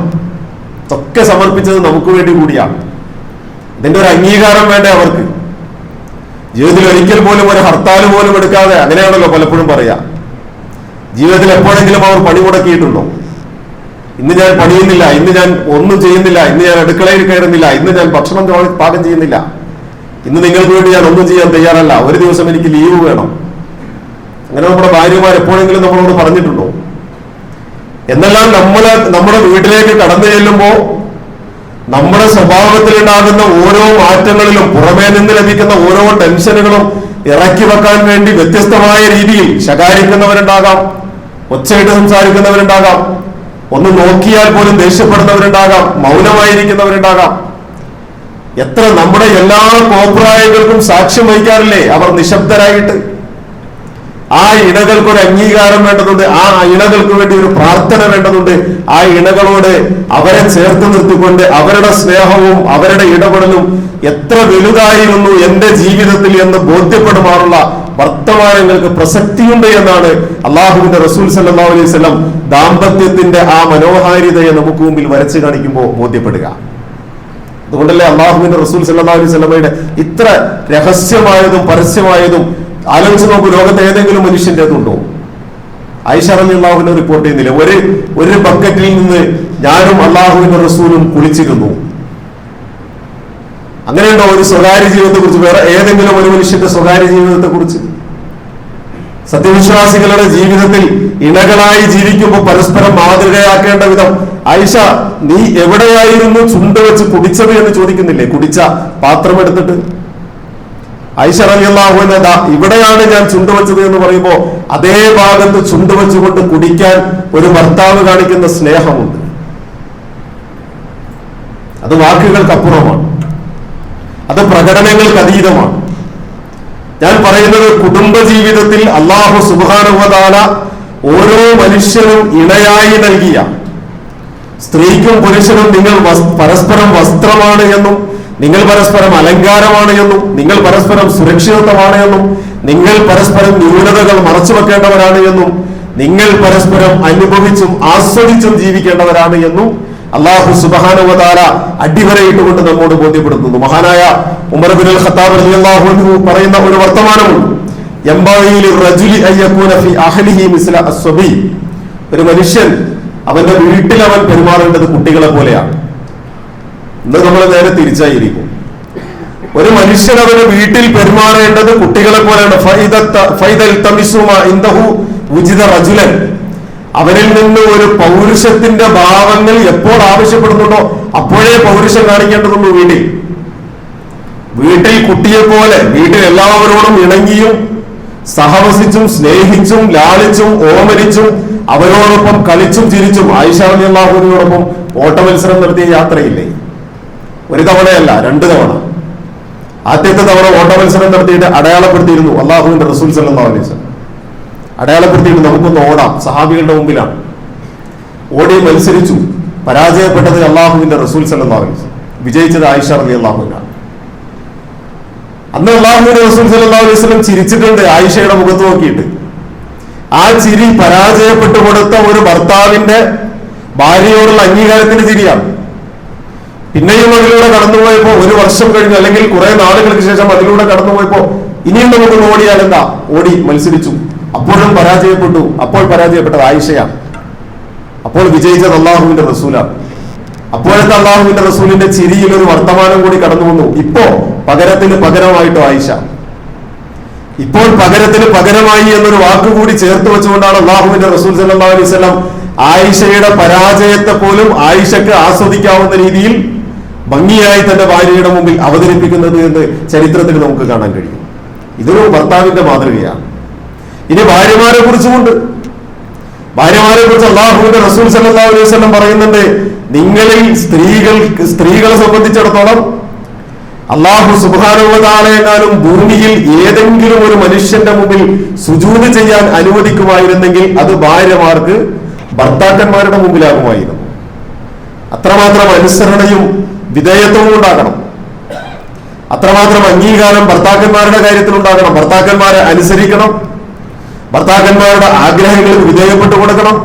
ഒക്കെ സമർപ്പിച്ചത് നമുക്ക് വേണ്ടി കൂടിയാണ്. ഇതിന്റെ ഒരു അംഗീകാരം വേണ്ടേ അവർക്ക്? ജീവിതത്തിൽ ഒരിക്കൽ പോലും ഒരു ഹർത്താൽ പോലും എടുക്കാതെ, അങ്ങനെയാണല്ലോ പലപ്പോഴും പറയാ, ജീവിതത്തിൽ എപ്പോഴെങ്കിലും അവർ പണി മുടക്കിയിട്ടുണ്ടോ? ഇന്ന് ഞാൻ പണിയുന്നില്ല, ഇന്ന് ഞാൻ ഒന്നും ചെയ്യുന്നില്ല, ഇന്ന് ഞാൻ അടുക്കളയിൽ കയറുന്നില്ല, ഇന്ന് ഞാൻ ഭക്ഷണം പാകം ചെയ്യുന്നില്ല, ഇന്ന് നിങ്ങൾക്ക് വേണ്ടി ഞാൻ ഒന്നും ചെയ്യാൻ തയ്യാറല്ല, ഒരു ദിവസം എനിക്ക് ലീവ് വേണം. അങ്ങനെ നമ്മുടെ ഭാര്യമാർ എപ്പോഴെങ്കിലും നമ്മളോട് പറഞ്ഞിട്ടുണ്ടോ? എന്നെല്ലാം നമ്മുടെ വീട്ടിലേക്ക് കടന്നു ചെല്ലുമ്പോ നമ്മുടെ സ്വഭാവത്തിൽ ഉണ്ടാകുന്ന ഓരോ മാറ്റങ്ങളിലും പുറമേ നിന്ന് ലഭിക്കുന്ന ഓരോ ടെൻഷനുകളും ഇറക്കി വെക്കാൻ വേണ്ടി വ്യത്യസ്തമായ രീതിയിൽ ശകാരിക്കുന്നവരുണ്ടാകാം, ഒച്ചയിട്ട് സംസാരിക്കുന്നവരുണ്ടാകാം, ഒന്ന് നോക്കിയാൽ പോലും ദേഷ്യപ്പെടുന്നവരുണ്ടാകാം, മൗനമായിരിക്കുന്നവരുണ്ടാകാം. എത്ര നമ്മുടെ എല്ലാ കോപ്രായങ്ങൾക്കും സാക്ഷ്യം വഹിക്കാറില്ലേ അവർ നിശബ്ദരായിട്ട്? ആ ഇണകൾക്ക് ഒരു അംഗീകാരം വേണ്ടതുണ്ട്, ആ ഇണകൾക്ക് വേണ്ടി ഒരു പ്രാർത്ഥന വേണ്ടതുണ്ട്. ആ ഇണകളോട് അവരെ ചേർത്ത് നിർത്തിക്കൊണ്ട് അവരുടെ സ്നേഹവും അവരുടെ ഇടപെടലും എത്ര വലുതായിരുന്നു എന്റെ ജീവിതത്തിൽ എന്ന് ബോധ്യപ്പെടുമാറുള്ള വർത്തമാനങ്ങൾക്ക് പ്രസക്തിയുണ്ട് എന്നാണ് അല്ലാഹുവിന്റെ റസൂൽ സല്ലല്ലാഹു അലൈഹി വസല്ലം ദാമ്പത്യത്തിന്റെ ആ മനോഹാരിതയെ നമുക്ക് മുമ്പിൽ വരച്ചു കാണിക്കുമ്പോൾ ബോധ്യപ്പെടുക. അതുകൊണ്ടല്ലേ അല്ലാഹുവിന്റെ റസൂൽ സല്ലല്ലാഹു അലൈഹി വസല്ലമയുടെ ഇത്ര രഹസ്യമായതും പരസ്യമായതും ആലോചിച്ച് നോക്കൂ. ലോകത്ത് ഏതെങ്കിലും മനുഷ്യന്റെ അതുണ്ടോ? ആയിഷ റളിയല്ലാഹു അൻഹ റിപ്പോർട്ട് ചെയ്യുന്നില്ല, ഒരു ബക്കറ്റിൽ നിന്ന് ഞാനും അല്ലാഹുവിന്റെ റസൂലും കുളിച്ചിരുന്നു. അങ്ങനെയുണ്ടോ ഒരു സ്വകാര്യ ജീവിതത്തെ കുറിച്ച്? വേറെ ഏതെങ്കിലും ഒരു മനുഷ്യന്റെ സ്വകാര്യ ജീവിതത്തെ കുറിച്ച്? സത്യവിശ്വാസികളുടെ ജീവിതത്തിൽ ഇണകളായി ജീവിക്കുമ്പോൾ പരസ്പരം മാതൃകയാക്കേണ്ട വിധം, ആയിഷ നീ എവിടെയായിരുന്നു ചുണ്ട് വെച്ച് കുടിച്ചത് എന്ന് ചോദിക്കുന്നില്ലേ? കുടിച്ച പാത്രം എടുത്തിട്ട് ആയിഷ റളിയല്ലാഹു അൻഹ ഇവിടെയാണ് ഞാൻ ചുണ്ടുവച്ചത് എന്ന് പറയുമ്പോ അതേ ഭാഗത്ത് ചുണ്ടുവച്ചുകൊണ്ട് കുടിക്കാൻ ഒരു ഭർത്താവ് കാണിക്കുന്ന സ്നേഹമുണ്ട്. അത് വാക്കുകൾക്കപ്പുറമാണ്, അത് പ്രകടനങ്ങൾക്ക് അതീതമാണ്. ഞാൻ പറയുന്നത് കുടുംബ ജീവിതത്തിൽ അല്ലാഹു സുബ്ഹാനഹു വ തആല ഓരോ മനുഷ്യനും ഇണയായി നൽകിയ സ്ത്രീക്കും പുരുഷനും നിങ്ങൾ പരസ്പരം വസ്ത്രമാണ് എന്നും, നിങ്ങൾ പരസ്പരം അലങ്കാരമാണ് എന്നും, നിങ്ങൾ പരസ്പരം സുരക്ഷിതത്വമാണ് എന്നും, നിങ്ങൾ പരസ്പരം ന്യൂനതകൾ മറച്ചു വെക്കേണ്ടവരാണ് എന്നും, നിങ്ങൾ പരസ്പരം അനുഭവിച്ചും ആസ്വദിച്ചും ജീവിക്കേണ്ടവരാണ് എന്നും അല്ലാഹു സുബ്ഹാനഹു വ തആല അടിവരയിട്ടുകൊണ്ട് നമ്മോട് ബോധ്യപ്പെടുത്തുന്നു. മഹാനായ ഉമർ ഇബ്നുൽ ഖത്താബ് റളിയല്ലാഹു അൻഹു പറയുന്ന ഒരു വർത്തമാനമുണ്ട്. യംബഗി ലിർറജുലി അൻ യകൂന ഫീ അഹ്ലിഹി മിസ്ല അസ്സബി. ഒരു മനുഷ്യൻ അവന്റെ വീട്ടിൽ അവൻ പെരുമാറേണ്ടത് കുട്ടികളെ പോലെയാണ്. ഇന്ന് നമ്മൾ നേരെ തിരിച്ചായിരിക്കും. ഒരു മനുഷ്യൻ അവന്റെ വീട്ടിൽ പെരുമാറേണ്ടത് കുട്ടികളെ പോലെയാണ്. അവരിൽ നിന്ന് ഒരു പൗരുഷത്തിന്റെ ഭാവങ്ങൾ എപ്പോൾ ആവശ്യപ്പെടുന്നുണ്ടോ അപ്പോഴേ പൗരുഷം കാണിക്കേണ്ടതുള്ളൂ. വീട്ടിൽ കുട്ടിയെ പോലെ വീട്ടിൽ എല്ലാവരോടും ഇണങ്ങിയും സഹവസിച്ചും സ്നേഹിച്ചും ലാളിച്ചും ഓമനിച്ചും അവരോടൊപ്പം കളിച്ചും ചിരിച്ചും ആയിഷ റളിയല്ലാഹു അൻഹയോടൊപ്പം ഓട്ട മത്സരം നടത്തിയ യാത്രയില്ലേ? ഒരു തവണയല്ല, 2 തവണ. ആദ്യത്തെ തവണ ഓട്ട മത്സരം നടത്തിയിട്ട് അടയാളപ്പെടുത്തിയിരുന്നു അള്ളാഹുവിന്റെ റസൂൽ സല്ലല്ലാഹു അലൈഹി വസല്ലം. അടയാളപ്പെടുത്തിയിട്ട് നമുക്കൊന്ന് ഓടാം, സഹാബികളുടെ മുമ്പിലാണ്. ഓടി മത്സരിച്ചു. പരാജയപ്പെട്ടത് അള്ളാഹുവിന്റെ റസൂൽ സല്ലല്ലാഹു അലൈഹി വസല്ലം, വിജയിച്ചത് ആയിഷ റളിയല്ലാഹു അൻഹ. അന്ന് അള്ളാഹുവിന്റെ റസൂൽ സല്ലല്ലാഹു അലൈഹി വസല്ലം ചിരിച്ചിട്ടുണ്ട് ആയിഷയുടെ മുഖത്ത് നോക്കിയിട്ട്. ആ ചിരി പരാജയപ്പെട്ടു കൊടുത്ത ഒരു ഭർത്താവിന്റെ ഭാര്യയോടുള്ള അംഗീകാരത്തിന്റെ ചിരിയാണ്. പിന്നെയും അതിലൂടെ കടന്നുപോയപ്പോ, 1 വർഷം കഴിഞ്ഞു അല്ലെങ്കിൽ കുറെ നാളുകൾക്ക് ശേഷം അതിലൂടെ കടന്നുപോയപ്പോ ഇനിയും നമുക്കൊന്ന് ഓടിയാൽ എന്താ? ഓടി മത്സരിച്ചു, അപ്പോഴും പരാജയപ്പെട്ടു. അപ്പോൾ പരാജയപ്പെട്ടത് ആയിഷയാണ്. അപ്പോൾ വിജയിച്ചത് അള്ളാഹുവിന്റെ റസൂലാണ്. അപ്പോഴത്തെ അള്ളാഹുവിന്റെ റസൂലിന്റെ ചിരിയിൽ ഒരു വർത്തമാനം കൂടി കടന്നു വന്നു. ഇപ്പോ പകരത്തിന് പകരമായിട്ടോ ആയിഷ, ഇപ്പോൾ പകരത്തിന് പകരമായി എന്നൊരു വാക്കുകൂടി ചേർത്ത് വെച്ചുകൊണ്ടാണ് അള്ളാഹുവിന്റെ റസൂൽ സല്ലല്ലാഹു അലൈഹി വസല്ലം ആയിഷയുടെ പരാജയത്തെ പോലും ആയിഷക്ക് ആസ്വദിക്കാവുന്ന രീതിയിൽ ഭംഗിയായി തന്റെ ഭാര്യയുടെ മുമ്പിൽ അവതരിപ്പിക്കുന്നത് എന്ന് ചരിത്രത്തിൽ നമുക്ക് കാണാൻ കഴിയും. ഇതൊരു ഭർത്താവിന്റെ മാതൃകയാണ്. ഇനി ഭാര്യമാരെ കുറിച്ചുമുണ്ട്. ഭാര്യമാരെ കുറിച്ച് അള്ളാഹുവിന്റെ റസൂൽ സല്ലല്ലാഹു അലൈഹി വസല്ലം പറയുന്നുണ്ട്, നിങ്ങളിൽ സ്ത്രീകളെ സംബന്ധിച്ചിടത്തോളം അള്ളാഹു സുബ്ഹാനഹു വ തആലയെങ്ങാനും ഭൂമിയിൽ ഏതെങ്കിലും ഒരു മനുഷ്യന്റെ മുമ്പിൽ സുജൂദ് ചെയ്യാൻ അനുവദിക്കുമായിരുന്നെങ്കിൽ അത് ഭാര്യമാർക്ക് ഭർത്താക്കന്മാരുടെ മുമ്പിലാകുമായിരുന്നു. അത്രമാത്രം അനുസരണയും വിധേയത്വവും ഉണ്ടാകണം. അത്രമാത്രം അംഗീകാരം ഭർത്താക്കന്മാരുടെ കാര്യത്തിൽ ഉണ്ടാകണം. ഭർത്താക്കന്മാരെ അനുസരിക്കണം. ഭർത്താക്കന്മാരുടെ ആഗ്രഹങ്ങൾക്ക് വിധേയപ്പെട്ടു കൊടുക്കണം.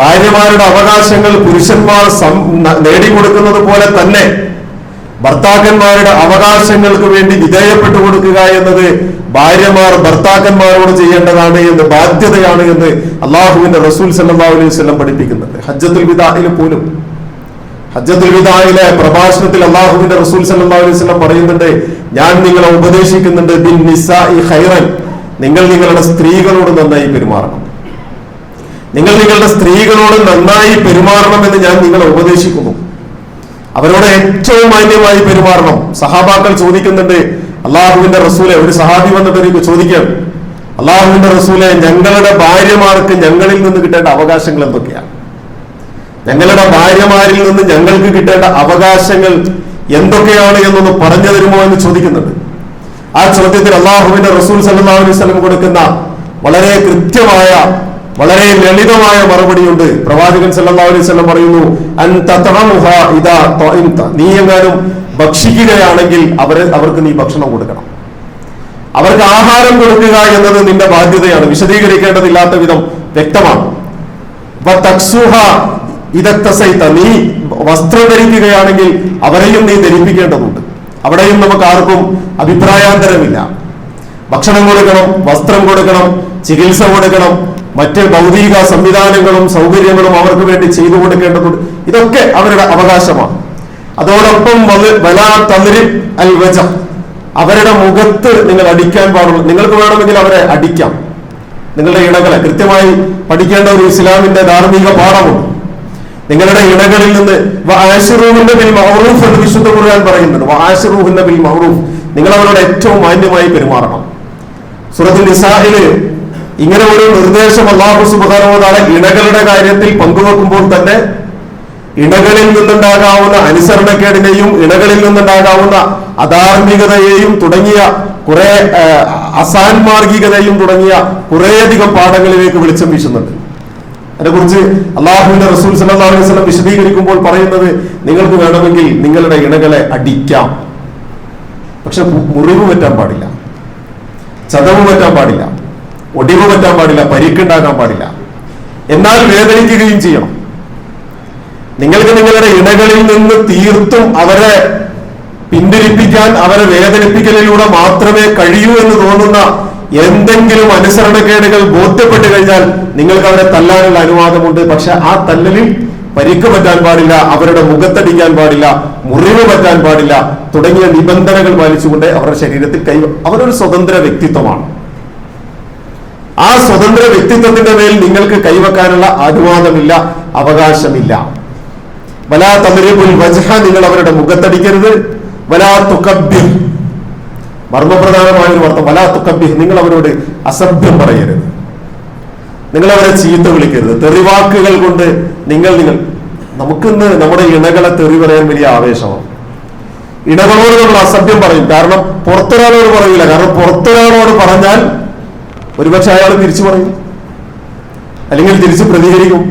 ഭാര്യമാരുടെ അവകാശങ്ങൾ പുരുഷന്മാർ നേടിക്കൊടുക്കുന്നത് പോലെ തന്നെ ഭർത്താക്കന്മാരുടെ അവകാശങ്ങൾക്ക് വേണ്ടി വിധേയപ്പെട്ടു കൊടുക്കുക എന്നത് ഭാര്യമാർ ഭർത്താക്കന്മാരോട് ചെയ്യേണ്ടതാണ് എന്ന്, ബാധ്യതയാണ് എന്ന് അള്ളാഹുവിന്റെ റസൂൽ സല്ലല്ലാഹു അലൈഹി വസല്ലം പഠിപ്പിക്കുന്നുണ്ട്. ഹജ്ജത്തുൽ വിദാഇൽ പോലും, ഹജ്ജത്തുൽ വിദാഇലെ പ്രഭാഷണത്തിൽ അള്ളാഹുവിന്റെ റസൂൽ സല്ലല്ലാഹു അലൈഹി വസല്ലം പറയുന്നുണ്ട്, ഞാൻ നിങ്ങളെ ഉപദേശിക്കുന്നുണ്ട്, ബിൻ നിസാഇ ഖൈറൻ, നിങ്ങൾ നിങ്ങളുടെ സ്ത്രീകളോട് നന്നായി പെരുമാറണം. നിങ്ങൾ നിങ്ങളുടെ സ്ത്രീകളോട് നന്നായി പെരുമാറണം എന്ന് ഞാൻ നിങ്ങളെ ഉപദേശിക്കുന്നു. അവരോട് ഏറ്റവും മാന്യമായി പെരുമാറണം. സഹാബാക്കൾ ചോദിക്കുന്നുണ്ട്, അള്ളാഹുവിന്റെ റസൂലെ, ഒരു സഹാബി വന്നിട്ട് ചോദിക്കുകയാണ്, അള്ളാഹുവിന്റെ റസൂലെ, ഞങ്ങളുടെ ഭാര്യമാർക്ക് ഞങ്ങളിൽ നിന്ന് കിട്ടേണ്ട അവകാശങ്ങൾ എന്തൊക്കെയാണ്? ഞങ്ങളുടെ ഭാര്യമാരിൽ നിന്ന് ഞങ്ങൾക്ക് കിട്ടേണ്ട അവകാശങ്ങൾ എന്തൊക്കെയാണ് എന്നൊന്ന് പറഞ്ഞു തരുമോ എന്ന് ചോദിക്കുന്നുണ്ട്. ആ ചോദ്യത്തിൽ അള്ളാഹുവിന്റെ റസൂൽ സല്ലല്ലാഹു അലൈഹി വസല്ലം കൊടുക്കുന്ന വളരെ കൃത്യമായ, വളരെ ലളിതമായ മറുപടിയുണ്ട്. പ്രവാചകൻ സല്ലല്ലാഹു അലൈഹി വസല്ലം പറയുന്നു, അൻ തതഅമുഹാ ഇദാ തഇംത, നീ എങ്ങാനും ഭക്ഷിക്കുകയാണെങ്കിൽ അവർക്ക് നീ ഭക്ഷണം കൊടുക്കണം. അവർക്ക് ആഹാരം കൊടുക്കുക എന്നത് നിന്റെ ബാധ്യതയാണ്. വിശദീകരിക്കേണ്ടതില്ലാത്ത വിധം വ്യക്തമാണ്. നീ വസ്ത്രം ധരിക്കുകയാണെങ്കിൽ അവരെയും നീ ധരിപ്പിക്കേണ്ടതുണ്ട്. അവിടെയും നമുക്ക് ആർക്കും അഭിപ്രായാന്തരമില്ല. ഭക്ഷണം കൊടുക്കണം, വസ്ത്രം കൊടുക്കണം, ചികിത്സ കൊടുക്കണം, മറ്റ് ഭൗതിക സംവിധാനങ്ങളും സൗകര്യങ്ങളും അവർക്ക് വേണ്ടി ചെയ്തു കൊടുക്കേണ്ടതുണ്ട്. ഇതൊക്കെ അവരുടെ അവകാശമാണ്. അതോടൊപ്പം അവരുടെ മുഖത്ത് നിങ്ങൾ അടിക്കാൻ പാടുള്ളൂ. നിങ്ങൾക്ക് വേണമെങ്കിൽ അവരെ അടിക്കാം. നിങ്ങളുടെ ഇണകളെ കൃത്യമായി പഠിക്കേണ്ട ഒരു ഇസ്ലാമിന്റെ ധാർമ്മിക പാഠമുണ്ട്. നിങ്ങളുടെ ഇണകളിൽ നിന്ന് വഅശ്റൂഹുന്ന ബിൽ മഅറൂഫ് എന്ന് വിശുദ്ധ ഖുർആൻ പറയുന്നുണ്ട്. വഅശ്റൂഹുന്ന ബിൽ മഅറൂഫ്, നിങ്ങൾ അവരോട് ഏറ്റവും മാന്യമായി പെരുമാറണം. സൂറത്തുൽ നിസാഇല് ഇങ്ങനെ ഒരു നിർദ്ദേശം അല്ലാഹു സുബ്ഹാനഹു വ തആല ഇണകളുടെ കാര്യത്തിൽ പങ്കുവെക്കുമ്പോൾ തന്നെ ഇണകളിൽ നിന്നുണ്ടാകാവുന്ന അനുസരണക്കേടിനെയും ഇണകളിൽ നിന്നുണ്ടാകാവുന്ന അധാർമികതയെയും തുടങ്ങിയ കുറെ അസാൻമാർഗികതയും തുടങ്ങിയ കുറേയധികം പാഠങ്ങളിലേക്ക് വെളിച്ചം വീശുന്നുണ്ട്. അതിനെക്കുറിച്ച് അള്ളാഹുവിന്റെ റസൂൽ സല്ലല്ലാഹു അലൈഹി വസല്ലം വിശദീകരിക്കുമ്പോൾ പറയുന്നത്, നിങ്ങൾക്ക് വേണമെങ്കിൽ നിങ്ങളുടെ ഇണകളെ അടിക്കാം, പക്ഷെ മുറിവ് പറ്റാൻ പാടില്ല, ചതവ് പറ്റാൻ പാടില്ല, ഒടിവ് പറ്റാൻ പാടില്ല, പരിക്കുണ്ടാക്കാൻ പാടില്ല. എന്നാൽ വേദനിക്കുകയും ചെയ്യണം. നിങ്ങൾക്ക് നിങ്ങളുടെ ഇണകളിൽ നിന്ന് തീർത്തും അവരെ പിന്തിരിപ്പിക്കാൻ, അവരെ വേദനിപ്പിക്കലിലൂടെ മാത്രമേ കഴിയൂ എന്ന് തോന്നുന്ന എന്തെങ്കിലും അനുസരണക്കേടുകൾ ബോധ്യപ്പെട്ടു കഴിഞ്ഞാൽ നിങ്ങൾക്ക് അവരെ തല്ലാനുള്ള അനുവാദമുണ്ട്. പക്ഷെ ആ തല്ലലിൽ പരിക്ക് പറ്റാൻ പാടില്ല, അവരുടെ മുഖത്തടിക്കാൻ പാടില്ല, മുറിവ് പറ്റാൻ പാടില്ല തുടങ്ങിയ നിബന്ധനകൾ പാലിച്ചുകൊണ്ട് അവരുടെ ശരീരത്തിൽ അവരൊരു സ്വതന്ത്ര വ്യക്തിത്വമാണ്. ആ സ്വതന്ത്ര വ്യക്തിത്വത്തിന്റെ മേൽ നിങ്ങൾക്ക് കൈവെക്കാനുള്ള അനുവാദമില്ല, അവകാശമില്ല. വലാ തദ്രിബുൽ വജ്ഹ, നിങ്ങൾ അവരുടെ മുഖത്തടിക്കരുത്. വലാ തുകബ്ബിർ, മർമ്മപ്രധാനമായ ഒരു അർത്ഥം, വലാ തുകബ്ബിർ, നിങ്ങൾ അവരോട് അസഭ്യം പറയരുത്, നിങ്ങൾ അവരെ ചീത്ത വിളിക്കരുത്. തെറിവാക്കുകൾ കൊണ്ട് നിങ്ങൾ നമുക്കിന്ന് നമ്മുടെ ഇണകളെ തെറി പറയാൻ വലിയ ആവേശമാണ്. ഇണകളോട് നമ്മൾ അസഭ്യം പറയും, കാരണം പുറത്തൊരാളോട് പറയില്ല. കാരണം പുറത്തൊരാളോട് പറഞ്ഞാൽ ഒരുപക്ഷെ അയാൾ തിരിച്ചു പറയും, അല്ലെങ്കിൽ തിരിച്ച് പ്രതികരിക്കും.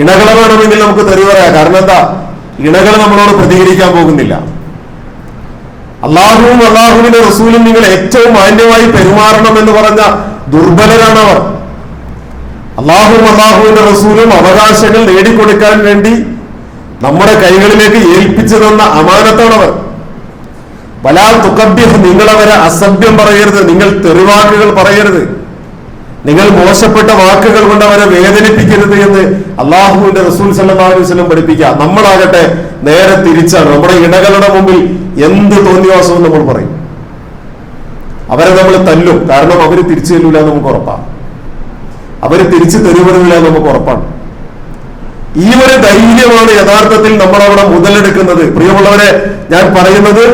ഇണകളെ വേണമെങ്കിൽ നമുക്ക് തെറി പറയാം. കാരണം എന്താ? ഇണകൾ നമ്മളോട് പ്രതികരിക്കാൻ പോകുന്നില്ല. അള്ളാഹുവും അള്ളാഹുവിന്റെ റസൂലും നിങ്ങൾ ഏറ്റവും മാന്യമായി പെരുമാറണം എന്ന് പറഞ്ഞ ദുർബലരാണ് അവർ. അള്ളാഹുവും അള്ളാഹുവിന്റെ റസൂലും അവകാശങ്ങൾ നേടിക്കൊടുക്കാൻ വേണ്ടി നമ്മുടെ കൈകളിലേക്ക് ഏൽപ്പിച്ചു തന്ന അമാനത്താണവർ. വലാ തുകബ്ബിഹ്, നിങ്ങൾ അവരെ അസഭ്യം പറയരുത്, നിങ്ങൾ തെറിവാക്കുകൾ പറയരുത്, നിങ്ങൾ മോശപ്പെട്ട വാക്കുകൾ കൊണ്ട് അവരെ വേദനിപ്പിക്കരുത് എന്ന് അള്ളാഹുവിന്റെ റസൂൽ സല്ലല്ലാഹു അലൈഹി വസല്ലം പഠിപ്പിക്കുക. നമ്മളാകട്ടെ നേരെ തിരിച്ചാണ്. നമ്മുടെ ഇണകളുടെ മുമ്പിൽ എന്ത് തോന്നിവാസവും നമ്മൾ പറയും. അവരെ നമ്മൾ തല്ലും, കാരണം അവര് തിരിച്ചു തരൂല നമുക്ക് ഉറപ്പാണ്, അവര് തിരിച്ചു തരുവരില്ല നമുക്ക് ഉറപ്പാണ്. ഈ ഒരു ധൈര്യമാണ് യഥാർത്ഥത്തിൽ നമ്മളവിടെ മുതലെടുക്കുന്നത്. പ്രിയമുള്ളവരെ, ഞാൻ പറയുന്നത്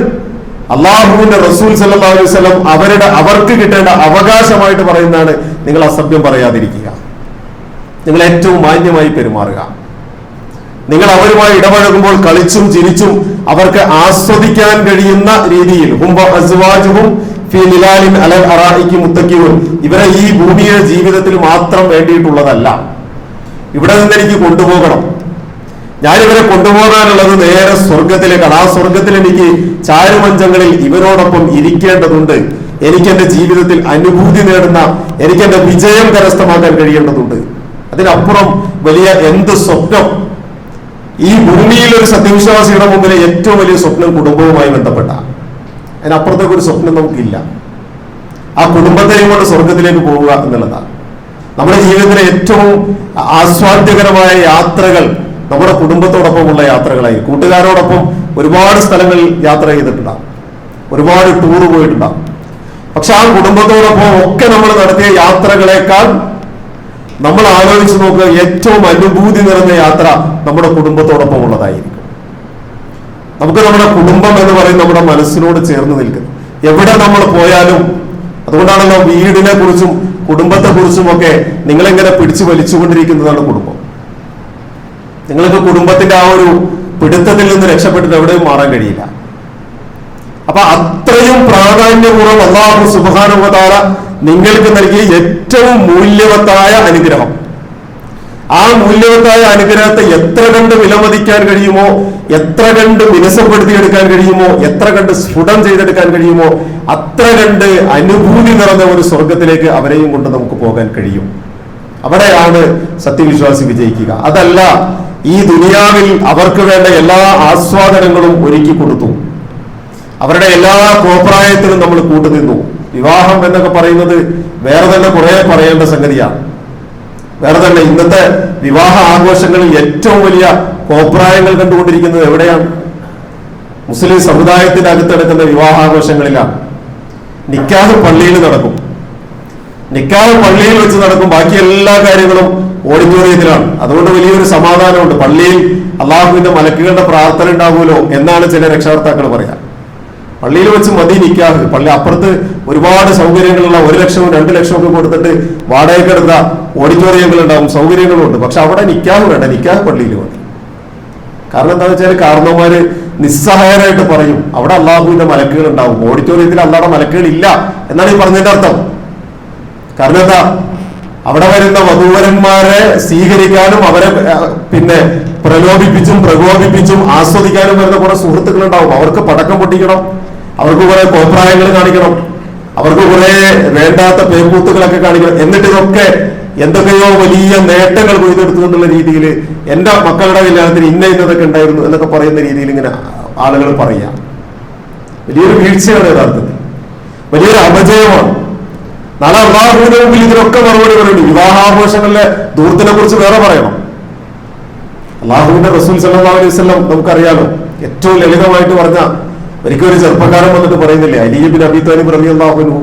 അള്ളാഹുവിന്റെ റസൂൽ സല്ലല്ലാഹു അലൈഹി വസല്ലം അവർക്ക് കിട്ടേണ്ട അവകാശമായിട്ട് പറയുന്നതാണ്, നിങ്ങൾ അസഭ്യം പറയാതിരിക്കുക, നിങ്ങൾ ഏറ്റവും മാന്യമായി പെരുമാറുക. നിങ്ങൾ അവരുമായി ഇടപഴകുമ്പോൾ കളിച്ചും ചിരിച്ചും അവർക്ക് ആസ്വദിക്കാൻ കഴിയുന്ന രീതിയിൽ, ഇവരെ ഈ ഭൂമിയുടെ ജീവിതത്തിൽ മാത്രം വേണ്ടിയിട്ടുള്ളതല്ല, ഇവിടെ നിന്ന് എനിക്ക് കൊണ്ടുപോകണം, ഞാനിവരെ കൊണ്ടുപോകാനുള്ളത് നേരെ സ്വർഗത്തിലേക്കാണ്. ആ സ്വർഗത്തിൽ എനിക്ക് ചാരുമഞ്ചങ്ങളിൽ ഇവരോടൊപ്പം ഇരിക്കേണ്ടതുണ്ട്. എനിക്ക് എന്റെ ജീവിതത്തിൽ അനുഭൂതി നേടുന്ന, എനിക്ക് എന്റെ വിജയം കരസ്ഥമാക്കാൻ കഴിയേണ്ടതുണ്ട്. അതിനപ്പുറം വലിയ എന്ത് സ്വപ്നം? ഈ ഭൂമിയിൽ ഒരു സത്യവിശ്വാസിയുടെ മുമ്പിലെ ഏറ്റവും വലിയ സ്വപ്നം കുടുംബവുമായി ബന്ധപ്പെട്ട, അതിനപ്പുറത്തേക്ക് ഒരു സ്വപ്നം നമുക്കില്ല. ആ കുടുംബത്തെയും കൊണ്ട് സ്വർഗത്തിലേക്ക് പോവുക എന്നുള്ളതാണ്. നമ്മുടെ ജീവിതത്തിലെ ഏറ്റവും ആസ്വാദ്യകരമായ യാത്രകൾ നമ്മുടെ കുടുംബത്തോടൊപ്പമുള്ള യാത്രകളായി. കൂട്ടുകാരോടൊപ്പം ഒരുപാട് സ്ഥലങ്ങളിൽ യാത്ര ചെയ്തിട്ടുണ്ടാകും, ഒരുപാട് ടൂർ പോയിട്ടുണ്ടാകും. പക്ഷെ ആ കുടുംബത്തോടൊപ്പം ഒക്കെ നമ്മൾ നടത്തിയ യാത്രകളെക്കാൾ നമ്മൾ ആലോചിച്ച് നോക്കുക, ഏറ്റവും അനുഭൂതി നിറഞ്ഞ യാത്ര നമ്മുടെ കുടുംബത്തോടൊപ്പം ഉള്ളതായിരിക്കും. നമുക്ക് നമ്മുടെ കുടുംബം എന്ന് പറയുന്നത് നമ്മുടെ മനസ്സിനോട് ചേർന്ന് നിൽക്കും എവിടെ നമ്മൾ പോയാലും. അതുകൊണ്ടാണല്ലോ വീടിനെ കുറിച്ചും കുടുംബത്തെ കുറിച്ചും ഒക്കെ നിങ്ങളെങ്ങനെ പിടിച്ചു വലിച്ചുകൊണ്ടിരിക്കുന്നതാണ് കുടുംബം. നിങ്ങൾക്ക് കുടുംബത്തിന്റെ ആ ഒരു പിടുത്തത്തിൽ നിന്ന് രക്ഷപ്പെട്ടിട്ട് എവിടെയും മാറാൻ കഴിയില്ല. അപ്പൊ അത്രയും പ്രാധാന്യപൂർവ്വം അല്ലാഹു സുബ്ഹാനഹു വ തആല നിങ്ങൾക്ക് നൽകിയ ഏറ്റവും മൂല്യവത്തായ അനുഗ്രഹം, ആ മൂല്യവത്തായ അനുഗ്രഹത്തെ എത്ര കണ്ട് വിലമതിക്കാൻ കഴിയുമോ, എത്ര കണ്ട് വിനസപ്പെടുത്തിയെടുക്കാൻ കഴിയുമോ, എത്ര കണ്ട് സ്ഫുടം ചെയ്തെടുക്കാൻ കഴിയുമോ, അത്ര കണ്ട് അനുഭൂതി നിറഞ്ഞ ഒരു സ്വർഗത്തിലേക്ക് അവരെയും കൊണ്ട് നമുക്ക് പോകാൻ കഴിയും. അവിടെയാണ് സത്യവിശ്വാസി വിജയിക്കുക. അതല്ല ഈ ദുനിയാവിൽ അവർക്ക് വേണ്ട എല്ലാ ആസ്വാദനങ്ങളും ഒരുക്കി കൊടുത്തു, അവരുടെ എല്ലാ കോപ്രായത്തിലും നമ്മൾ കൂട്ടുനിന്നു. വിവാഹം എന്നൊക്കെ പറയുന്നത് വേറെ തന്നെ കുറെ പറയേണ്ട സംഗതിയാണ്. വേറെ തന്നെ ഇന്നത്തെ വിവാഹ ആഘോഷങ്ങളിൽ ഏറ്റവും വലിയ കോപ്രായങ്ങൾ കണ്ടുകൊണ്ടിരിക്കുന്നത് എവിടെയാണ്? മുസ്ലിം സമുദായത്തിന്റെ അകത്ത് നടക്കുന്ന വിവാഹാഘോഷങ്ങളിലാണ്. നിക്കാഹ് പള്ളിയിൽ നടക്കും, നിക്കാഹ് പള്ളിയിൽ വെച്ച് നടക്കും, ബാക്കി എല്ലാ കാര്യങ്ങളും ഓഡിറ്റോറിയത്തിലാണ്. അതുകൊണ്ട് വലിയൊരു സമാധാനമുണ്ട്. പള്ളിയിൽ അള്ളാഹുവിന്റെ മലക്കുകളുടെ പ്രാർത്ഥന ഉണ്ടാകുമല്ലോ എന്നാണ് ചില രക്ഷകർത്താക്കൾ പറയാം. പള്ളിയിൽ വെച്ച് മതി നിക്കാഹ്. പള്ളി അപ്പുറത്ത് ഒരുപാട് സൗകര്യങ്ങളുള്ള 1 ലക്ഷവും 2 ലക്ഷവും ഒക്കെ കൊടുത്തിട്ട് വാടകയ്ക്കെടുത്ത ഓഡിറ്റോറിയങ്ങൾ ഉണ്ടാവും, സൗകര്യങ്ങളുണ്ട്. പക്ഷെ അവിടെ നിക്കാഹ് വേണ്ട, നിക്കാഹ് പള്ളിയിൽ വേണ്ട. കാരണം എന്താണെന്ന് വെച്ചാൽ കാരണവന്മാര് നിസ്സഹായരായിട്ട് പറയും അവിടെ അള്ളാഹുവിന്റെ മലക്കുകൾ ഉണ്ടാവും, ഓഡിറ്റോറിയത്തിൽ അള്ളാഹുടെ മലക്കുകൾ ഇല്ല എന്നാണ് ഈ പറഞ്ഞതിന്റെ അർത്ഥം. കാരണം എന്താ, അവിടെ വരുന്ന വധൂവരന്മാരെ സ്വീകരിക്കാനും അവരെ പിന്നെ പ്രലോഭിപ്പിച്ചും പ്രകോപിപ്പിച്ചും ആസ്വദിക്കാനും വരുന്ന കുറെ സുഹൃത്തുക്കൾ ഉണ്ടാവും. അവർക്ക് പടക്കം പൊട്ടിക്കണം, അവർക്ക് കുറെ കോപ്രായങ്ങൾ കാണിക്കണം, അവർക്ക് കുറെ വേണ്ടാത്ത പേക്കൂത്തുകളൊക്കെ കാണിക്കണം. എന്നിട്ട് ഇതൊക്കെ എന്തൊക്കെയോ വലിയ നേട്ടങ്ങൾ കൊയ്തെടുത്തു എന്നുള്ള രീതിയിൽ എന്റെ മക്കളുടെ കല്യാണത്തിന് ഇന്നതൊക്കെ ഉണ്ടായിരുന്നു എന്നൊക്കെ പറയുന്ന രീതിയിൽ ഇങ്ങനെ ആളുകൾ പറയാം. വലിയൊരു വീഴ്ചയാണ് യഥാർത്ഥത്തിൽ, വലിയൊരു അപജയമാണ്. നാളെ അള്ളാഹുവിന്റെ മുമ്പിൽ ഇതിനൊക്കെ മറുപടി പറയുന്നു. വിവാഹാഘോഷങ്ങളിലെ ദൂരത്തിനെ കുറിച്ച് വേറെ പറയണം. അള്ളാഹുവിന്റെ റസൂൽ സല്ലല്ലാഹു അലൈഹി വസല്ലം നമുക്കറിയാലോ, ഏറ്റവും ലളിതമായിട്ട് പറഞ്ഞ ഒരിക്കലും ഒരു ചെറുപ്പക്കാരൻ വന്നിട്ട് പറയുന്നില്ലേ, അലി ഇബ്നു അബീ ത്വാലിബ് റളിയല്ലാഹു അൻഹു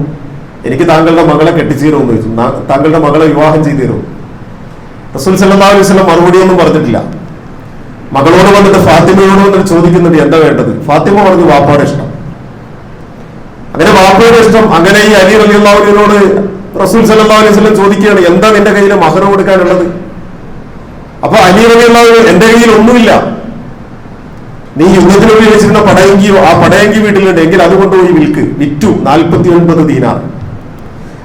എനിക്ക് താങ്കളുടെ മകളെ കെട്ടിച്ചു തരുമെന്ന് ചോദിച്ചു, താങ്കളുടെ മകളെ വിവാഹം ചെയ്തു തരും. റസൂൽ സല്ലല്ലാഹു അലൈഹി വസല്ലം മറുപടിയൊന്നും പറഞ്ഞിട്ടില്ല. മകളോട് വന്നിട്ട് ഫാത്തിമയോട് വന്നിട്ട് ചോദിക്കുന്നുണ്ട് എന്താ വേണ്ടത്. ഫാത്തിമ പറഞ്ഞു വാപ്പയുടെ ഇഷ്ടം. അങ്ങനെ വാപ്പയുടെ ഇഷ്ടം. അങ്ങനെ ഈ അലി റളിയല്ലാഹു അൻഹുവിനോട് റസൂൽ സല്ലല്ലാഹു അലൈഹി വസല്ലം ചോദിക്കുകയാണ് എന്താ നിന്റെ കയ്യിൽ മഹർ കൊടുക്കാനുള്ളത്. അപ്പൊ അലി റളിയല്ലാഹു അൻഹു എന്റെ കയ്യിൽ ഒന്നുമില്ല, നീ യുദ്ധത്തിന് വേണ്ടി വെച്ചിരുന്ന പടയങ്കിയോ ആ പടയങ്കി വീട്ടിലുണ്ട് എങ്കിൽ അത് കൊണ്ടുപോയി വിറ്റു 49 ദീനാർ.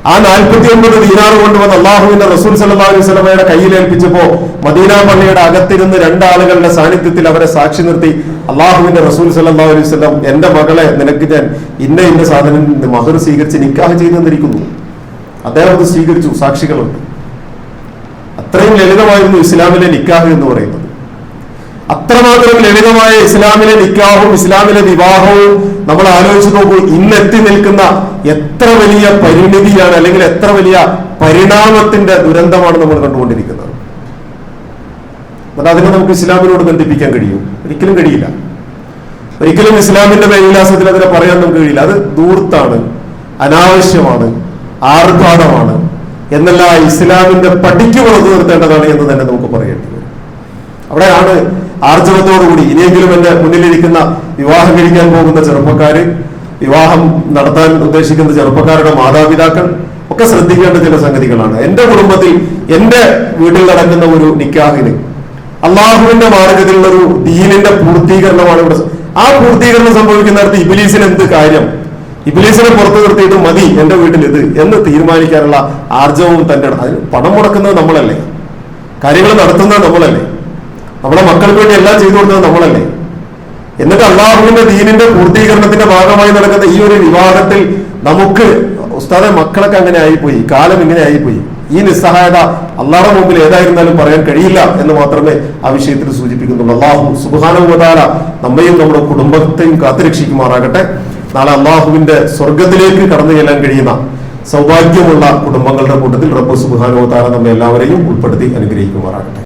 ആ 49 ദീനാർ കൊണ്ടുവന്ന് അള്ളാഹുവിന്റെ റസൂൽ സല്ലല്ലാഹു അലൈഹി വസല്ലമയുടെ കയ്യിലേൽപ്പിച്ചപ്പോ മദീന പള്ളിയുടെ അകത്തിരുന്ന് രണ്ടാളുകളുടെ സാന്നിധ്യത്തിൽ അവരെ സാക്ഷി നിർത്തി അള്ളാഹുവിന്റെ റസൂൽ സല്ലല്ലാഹു അലൈഹി വസല്ലം എന്റെ മകളെ നിനക്ക് ഞാൻ ഇന്ന സാധനം മഹർ സ്വീകരിച്ച് നിക്കാഹ് ചെയ്തു തന്നിരിക്കുന്നു. അദ്ദേഹം അത് സ്വീകരിച്ചു, സാക്ഷികളുണ്ട്. അത്രയും ലളിതമായിരുന്നു ഇസ്ലാമിലെ നിക്കാഹ് എന്ന് പറയുന്നത്. അത്രമാത്രം ലളിതമായ ഇസ്ലാമിലെ നിക്കാഹും ഇസ്ലാമിലെ വിവാഹവും നമ്മൾ ആലോചിച്ച് നോക്കൂ. ഇന്നെത്തി നിൽക്കുന്ന എത്ര വലിയ പരിണിതിയാണ്, അല്ലെങ്കിൽ എത്ര വലിയ പരിണാമത്തിന്റെ ദുരന്തമാണ് നമ്മൾ കണ്ടുകൊണ്ടിരിക്കുന്നത്. അതിനെ നമുക്ക് ഇസ്ലാമിനോട് ബന്ധിപ്പിക്കാൻ കഴിയും? ഒരിക്കലും കഴിയില്ല. ഒരിക്കലും ഇസ്ലാമിന്റെ മേൽവിലാസത്തിൽ അതിനെ പറയാൻ നമുക്ക് കഴിയില്ല. അത് ധൂർത്താണ്, അനാവശ്യമാണ്, ആർഭാടമാണ് എന്നല്ല ഇസ്ലാമിന്റെ പടിക്ക് പുറത്തു നിർത്തേണ്ടതാണ് എന്ന് തന്നെ നമുക്ക് പറയേണ്ടി വരും. അവിടെയാണ് ആർജവത്തോടുകൂടി ഇനിയെങ്കിലും എന്റെ മുന്നിലിരിക്കുന്ന വിവാഹം കഴിക്കാൻ പോകുന്ന ചെറുപ്പക്കാര്, വിവാഹം നടത്താൻ ഉദ്ദേശിക്കുന്ന ചെറുപ്പക്കാരുടെ മാതാപിതാക്കൾ ഒക്കെ ശ്രദ്ധിക്കേണ്ട ചില സംഗതികളാണ്. എന്റെ കുടുംബത്തിൽ എന്റെ വീട്ടിൽ നടക്കുന്ന ഒരു നിക്കാഹിന് അള്ളാഹുവിന്റെ മാർഗത്തിലുള്ള ഒരു ദീനിന്റെ പൂർത്തീകരണമാണ് ഇവിടെ. ആ പൂർത്തീകരണം സംഭവിക്കുന്നിടത്ത് ഇബ്ലീസിന് എന്ത് കാര്യം? ഇബ്ലീസിനെ പുറത്തു നിർത്തിയിട്ട് മതി എന്റെ വീട്ടിൽ ഇത് എന്ന് തീരുമാനിക്കാനുള്ള ആർജവവും തന്റെ. അതിന് പണം മുടക്കുന്നത് നമ്മളല്ലേ, കാര്യങ്ങൾ നടത്തുന്നത് നമ്മളല്ലേ, നമ്മുടെ മക്കൾക്ക് വേണ്ടി എല്ലാം ചെയ്തു കൊടുക്കുന്നത് നമ്മളല്ലേ. എന്നിട്ട് അള്ളാഹുവിന്റെ ദീനിന്റെ പൂർത്തീകരണത്തിന്റെ ഭാഗമായി നടക്കുന്ന ഈ ഒരു വിവാഹത്തിൽ നമുക്ക് ഉസ്താദെ മക്കളൊക്കെ അങ്ങനെ ആയിപ്പോയി, കാലം ഇങ്ങനെ ആയിപ്പോയി, ഈ നിസ്സഹായത അള്ളാഹുടെ മുമ്പിൽ ഏതായിരുന്നാലും പറയാൻ കഴിയില്ല എന്ന് മാത്രമേ ആ വിഷയത്തിൽ സൂചിപ്പിക്കുന്നുള്ളൂ. അള്ളാഹു സുബ്ഹാനഹു വ തആല നമ്മയും നമ്മുടെ കുടുംബത്തെയും കാത്തുരക്ഷിക്കുമാറാകട്ടെ. നാളെ അള്ളാഹുവിന്റെ സ്വർഗത്തിലേക്ക് കടന്നു ചെല്ലാൻ കഴിയുന്ന സൗഭാഗ്യമുള്ള കുടുംബങ്ങളുടെ കൂട്ടത്തിൽ റബ്ബ് സുബ്ഹാനഹു വ തആല നമ്മെ എല്ലാവരെയും ഉൾപ്പെടുത്തി അനുഗ്രഹിക്കുമാറാകട്ടെ.